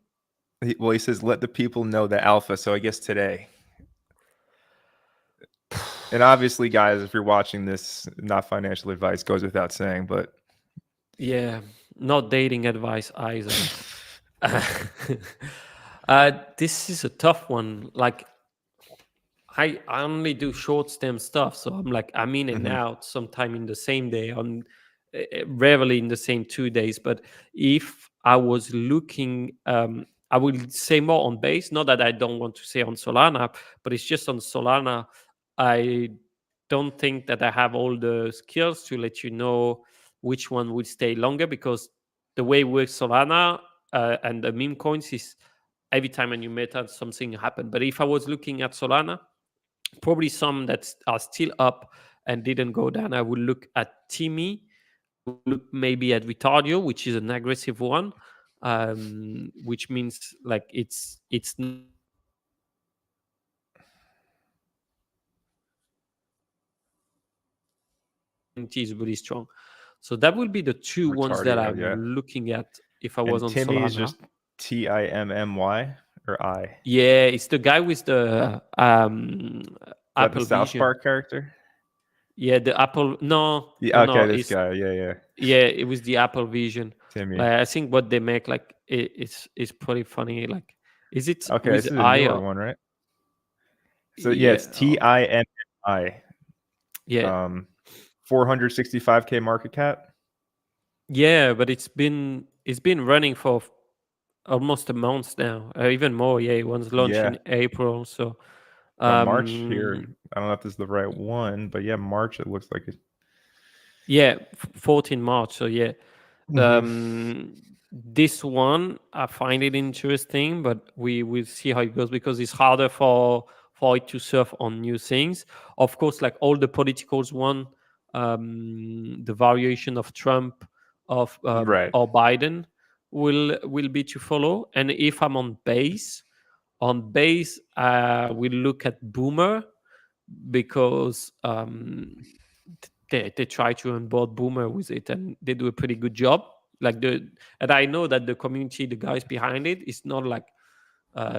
Well, he says, let the people know the alpha. So I guess today. And obviously, guys, if you're watching this, not financial advice goes without saying, but yeah, not dating advice either. This is a tough one. Like I only do short stem stuff, so I'm in and out sometime in the same day, on rarely in the same 2 days. But if I was looking I will say more on base. Not that I don't want to say on Solana, but it's just on Solana. I don't think that I have all the skills to let you know which one will stay longer, because the way it works Solana and the meme coins is every time a new meta something happen. But if I was looking at Solana, probably some that are still up and didn't go down, I would look at Timmy. I would look maybe at Retardio, which is an aggressive one, which means like it's is really strong. So that will be the two ones that Retardio, I'm yeah. looking at if I was And on Timmy is Solana. just Timmy or I. Yeah, it's the guy with the Is that the Apple South Vision. Park character? Yeah, the Apple. No, Yeah, no, no. okay, this It's guy. Yeah. yeah, it was the Apple Vision. Timmy. Like I think what they make, like it's pretty funny. Like, is it Okay, with this is a I newer or one, right? So yeah, yeah, it's Timmi. yeah, 465K market cap. yeah? But it's been running for almost a month now, even more. Yeah, it was launched Yeah. in April. So March here. um I don't know if this is the right one, but yeah, March it looks like it. yeah, 14 March. So yeah, Hmm. this one I find it interesting, but we will see how it goes, because it's harder for it to surf on new things. Of course, like all the politicals one, the variation of Trump, of Right. or Biden will be to follow. And if I'm on base, we look at Boomer, because they try to onboard Boomer with it, and they do a pretty good job. And I know that the community, the guys behind it, is not like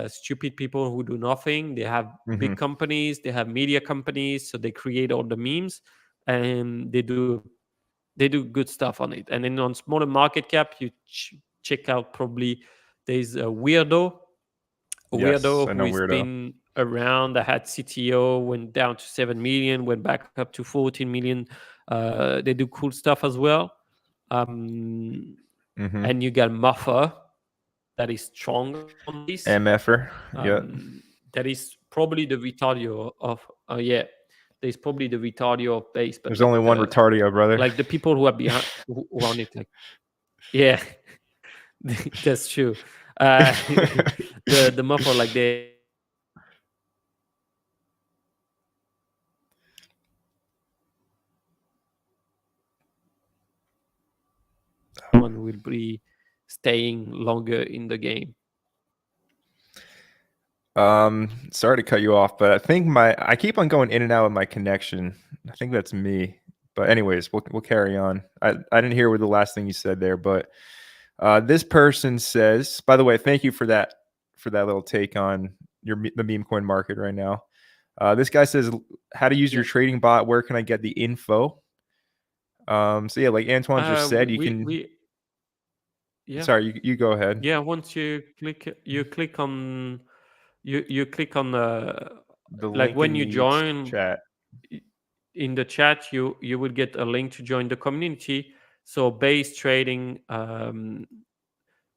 stupid people who do nothing. They have Hmm. big companies, they have media companies, so they create all the memes, and they do good stuff on it. And then on smaller market cap, you check out, probably there's a Yes, I weirdo who know has weirdo. been around. I had CTO, went down to 7 million, went back up to 14 million. They do cool stuff as well. Um, Hmm. and you got Muffer, that is strong on this. MFer. Yeah. That is probably the Retardio of, yeah, there's probably the Retardio of base, but There's only one Retardio, brother. like the people who are behind, who on it, like, yeah, that's true. The Muffer, like they one will be staying longer in the game. Sorry to cut you off, but I think I keep on going in and out of my connection. I think that's me. But anyways, we'll carry on. I didn't hear what the last thing you said there, but this person says, by the way, thank you for that little take on the meme coin market right now. This guy says how to use your Yeah. trading bot. Where can I get the info? So yeah, like Antoine just said, you can. We yeah. Sorry, you go ahead. Yeah, once you click on The like link when in you the join chat. in the chat, you will get a link to join the community. So base trading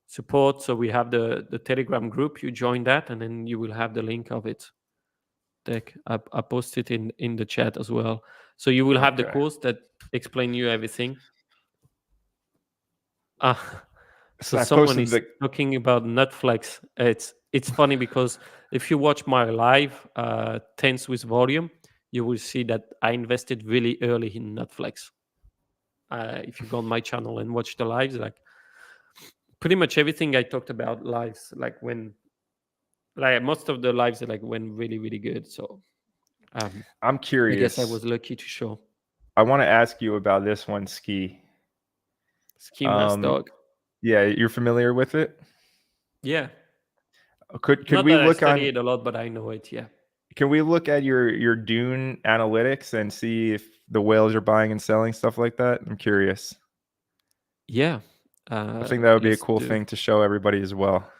support. So we have the Telegram group. You join that, and then you will have the link of it. I post it in the chat as well. So you will have the Okay. course that explain you everything. Uh, so So I someone posted is the. talking about Netflix. It's funny, because if you watch my live Tense with Volume, you will see that I invested really early in Netflix. If you go on my channel and watch the lives, like pretty much everything I talked about lives, like most of the lives, like went really really good. So I'm I guess I curious. was lucky to show. I want to ask you about this one, Ski. Ski Mask Dog. Yeah, you're familiar with it. Yeah. Could Not we that I look study on? it a lot, but I know it. Yeah. Can we look at your Dune analytics and see if the whales are buying and selling stuff like that? I'm curious. Yeah. I think that would be a Let's cool do. thing to show everybody as well.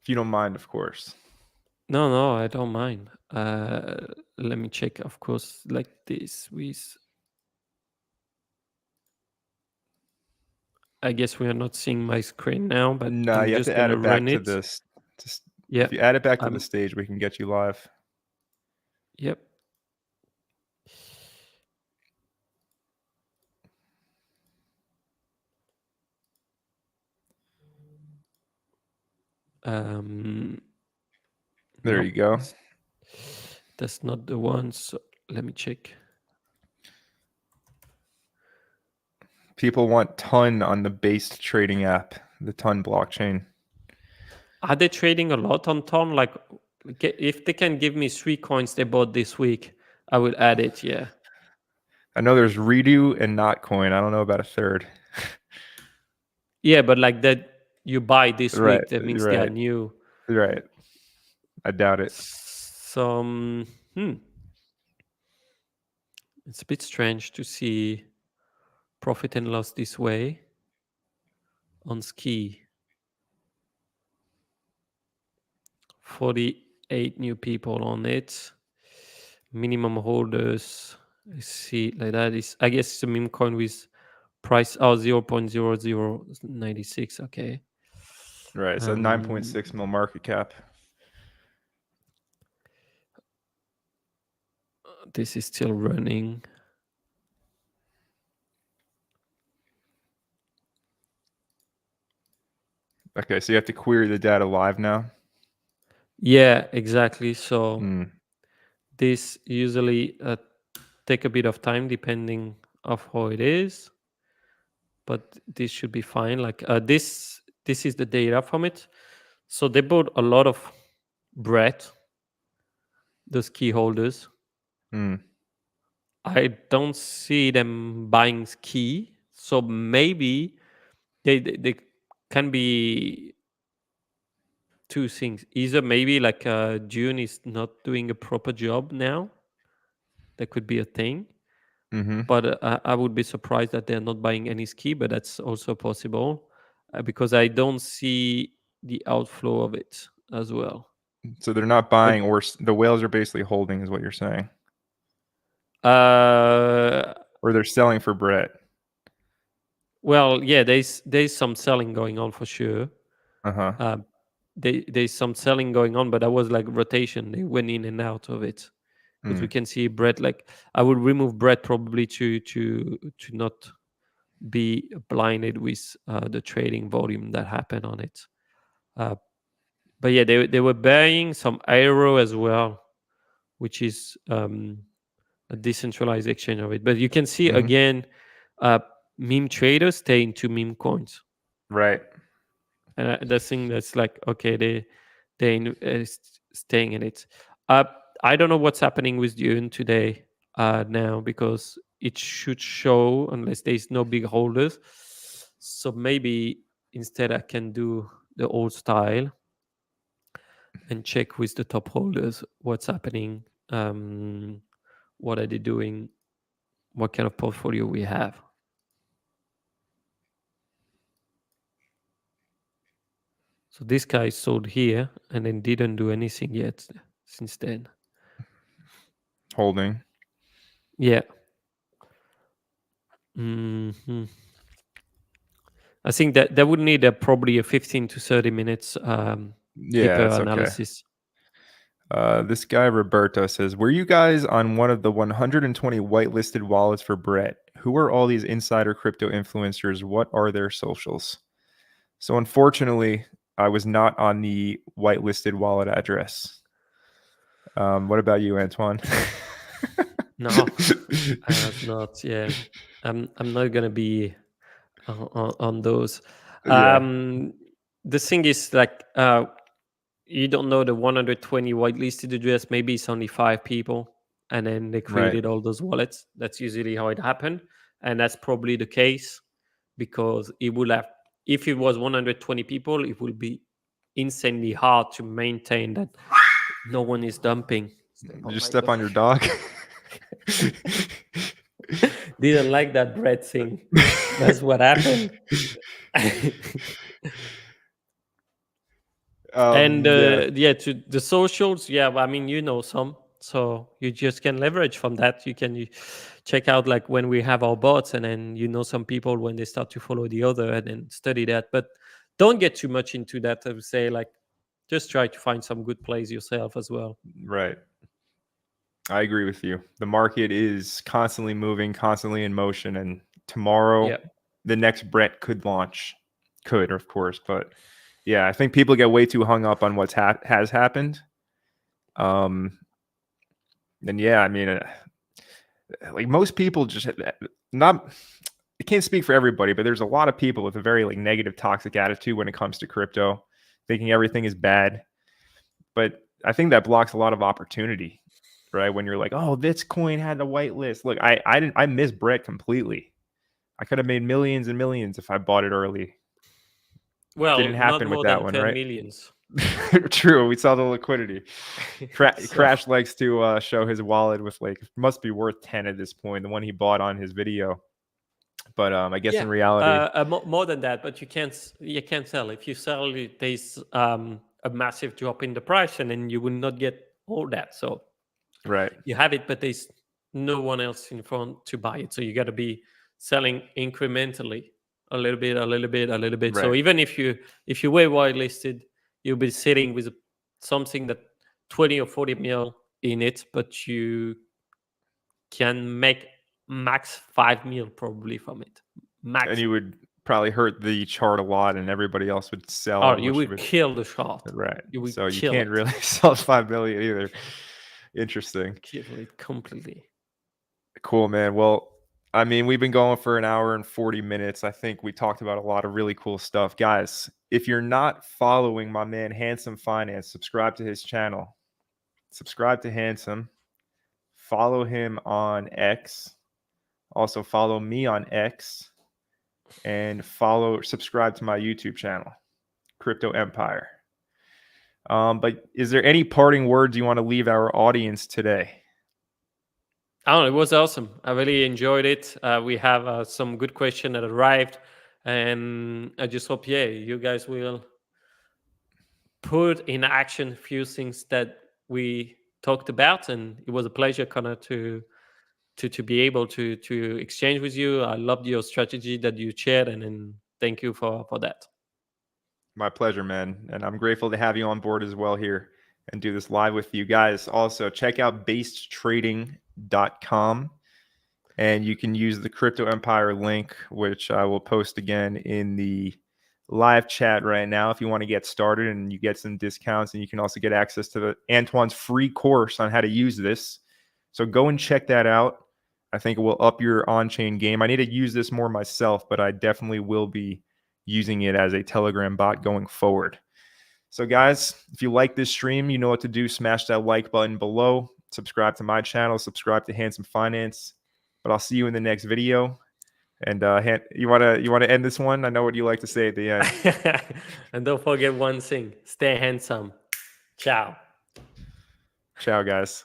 If you don't mind, of course. No, I don't mind. Let me check. Of course, like this with. I guess we are not seeing my screen now, but No, I'm you have just to add gonna it back run to it. this. Just Yeah. if you add it back to the Um. stage, we can get you live. Yep. Um. There No, you go. that's not the one. So let me check. People want ton on the based trading app, the ton blockchain. Are they trading a lot on Ton? Like, if they can give me 3 coins they bought this week, I will add it. Yeah. I know there's Redo and Notcoin. I don't know about a third. Yeah, but like that you buy this Right, week, that means they are right, new. right. I doubt it. Some it's a bit strange to see profit and loss this way on Ski. 48 new people on it. Minimum holders. I see like that is, I guess it's a meme coin with price 0.0096. Okay. Right, so 9.6 mil market cap. This is still running. Okay, so you have to query the data live now. Yeah, exactly. So Mm. this usually take a bit of time depending of how it is, but this should be fine. Like this is the data from it. So they bought a lot of bread, those key holders. Mm. I don't see them buying ski, so maybe they can be two things. Either maybe like Dune is not doing a proper job now. That could be a thing. Mm-hmm. But I would be surprised that they're not buying any ski. But that's also possible because I don't see the outflow of it as well. So they're not But buying, or the whales are basically holding, is what you're saying, uh, or they're selling for Brett. well, yeah, there's some selling going on for sure. Uh-huh. There's some selling going on, but that was like rotation. They went in and out of it because we can see Brett. Like I would remove Brett probably to not be blinded with the trading volume that happened on it. But yeah, they were buying some Aero as well, which is a decentralized exchange of it. But you can see Mm-hmm. again, meme traders stay into meme coins. Right. And the thing that's like, okay, they staying in it. I don't know what's happening with Dune today now because it should show unless there's no big holders. So maybe instead I can do the old style and check with the top holders what's happening, what are they doing, what kind of portfolio we have. So this guy sold here and then didn't do anything yet since then. Holding. Yeah. Mm-hmm. I think that would need probably a 15 to 30 minutes Yeah, deeper that's okay. analysis. This guy Roberto says, "Were you guys on one of the 120 whitelisted wallets for Brett? Who are all these insider crypto influencers? What are their socials?" So unfortunately, I was not on the whitelisted wallet address. What about you, Antoine? No, I was not. Yeah, I'm not gonna be on those. Yeah, The thing is, like, you don't know the 120 whitelisted address. Maybe it's only 5 people, and then they right. created all those wallets. That's usually how it happened, and that's probably the case because it would have. If it was 120 people, it would be insanely hard to maintain that no one is dumping. Step You on just my step dog. on your dog. Didn't like that bread thing. That's what happened. And Yeah. yeah, to the socials, yeah, I mean, you know some. So you just can leverage from that. You check out like when we have our bots, and then some people when they start to follow the other, and then study that. But don't get too much into that. I would say like just try to find some good plays yourself as well. Right. I agree with you. The market is constantly moving, constantly in motion, and tomorrow the next Brett could launch. Could, of course, but yeah, I think people get way too hung up on what's has happened. And yeah, I mean, like most people just not. I can't speak for everybody, but there's a lot of people with a very like negative, toxic attitude when it comes to crypto, thinking everything is bad. But I think that blocks a lot of opportunity, right? When you're like, oh, this coin had a whitelist. Look, I miss Brett completely. I could have made millions and millions if I bought it early. Well, Didn't happen not more with that than one, 10 right? millions. True. We saw the liquidity. So- Crash likes to show his wallet with like must be worth 10 at this point. The one he bought on his video. But I guess in reality, more than that. But you can't sell. If you sell, there's a massive drop in the price, and then you will not get all that. So right. you have it, but there's no one else in front to buy it. So you got to be selling incrementally, a little bit, a little bit, a little bit. Right. So even if you were whitelisted, you'll be sitting with something that 20 or 40 mil in it, but you can make max 5 mil probably from it. Max. And you would probably hurt the chart a lot, and everybody else would sell. Oh, you would kill the chart. Right. You so you can't really sell 5 million either. Interesting. Kill it completely. Cool, man. Well, I mean, we've been going for an hour and 40 minutes. I think we talked about a lot of really cool stuff. Guys, if you're not following my man Handsome Finance, subscribe to his channel. Subscribe to Handsome. Follow him on X. Also follow me on X. And subscribe to my YouTube channel, Crypto Empire. But is there any parting words you want to leave our audience today? Oh, it was awesome. I really enjoyed it. We have some good questions that arrived, and I just hope, you guys will put in action a few things that we talked about. And it was a pleasure, Connor, to be able to exchange with you. I loved your strategy that you shared, and thank you for that. My pleasure, man. And I'm grateful to have you on board as well here and do this live with you guys. Also, check out basedtrading.com, and you can use the Crypto Empire link, which I will post again in the live chat right now if you want to get started, and you get some discounts, and you can also get access to Antoine's free course on how to use this. So go and check that out. I think it will up your on-chain game. I need to use this more myself, but I definitely will be using it as a Telegram bot going forward. So guys, if you like this stream, you know what to do. Smash that like button below. Subscribe to my channel. Subscribe to Handsome Finance. But I'll see you in the next video. And you wanna end this one? I know what you like to say at the end. And don't forget one thing: stay handsome. Ciao. Ciao, guys.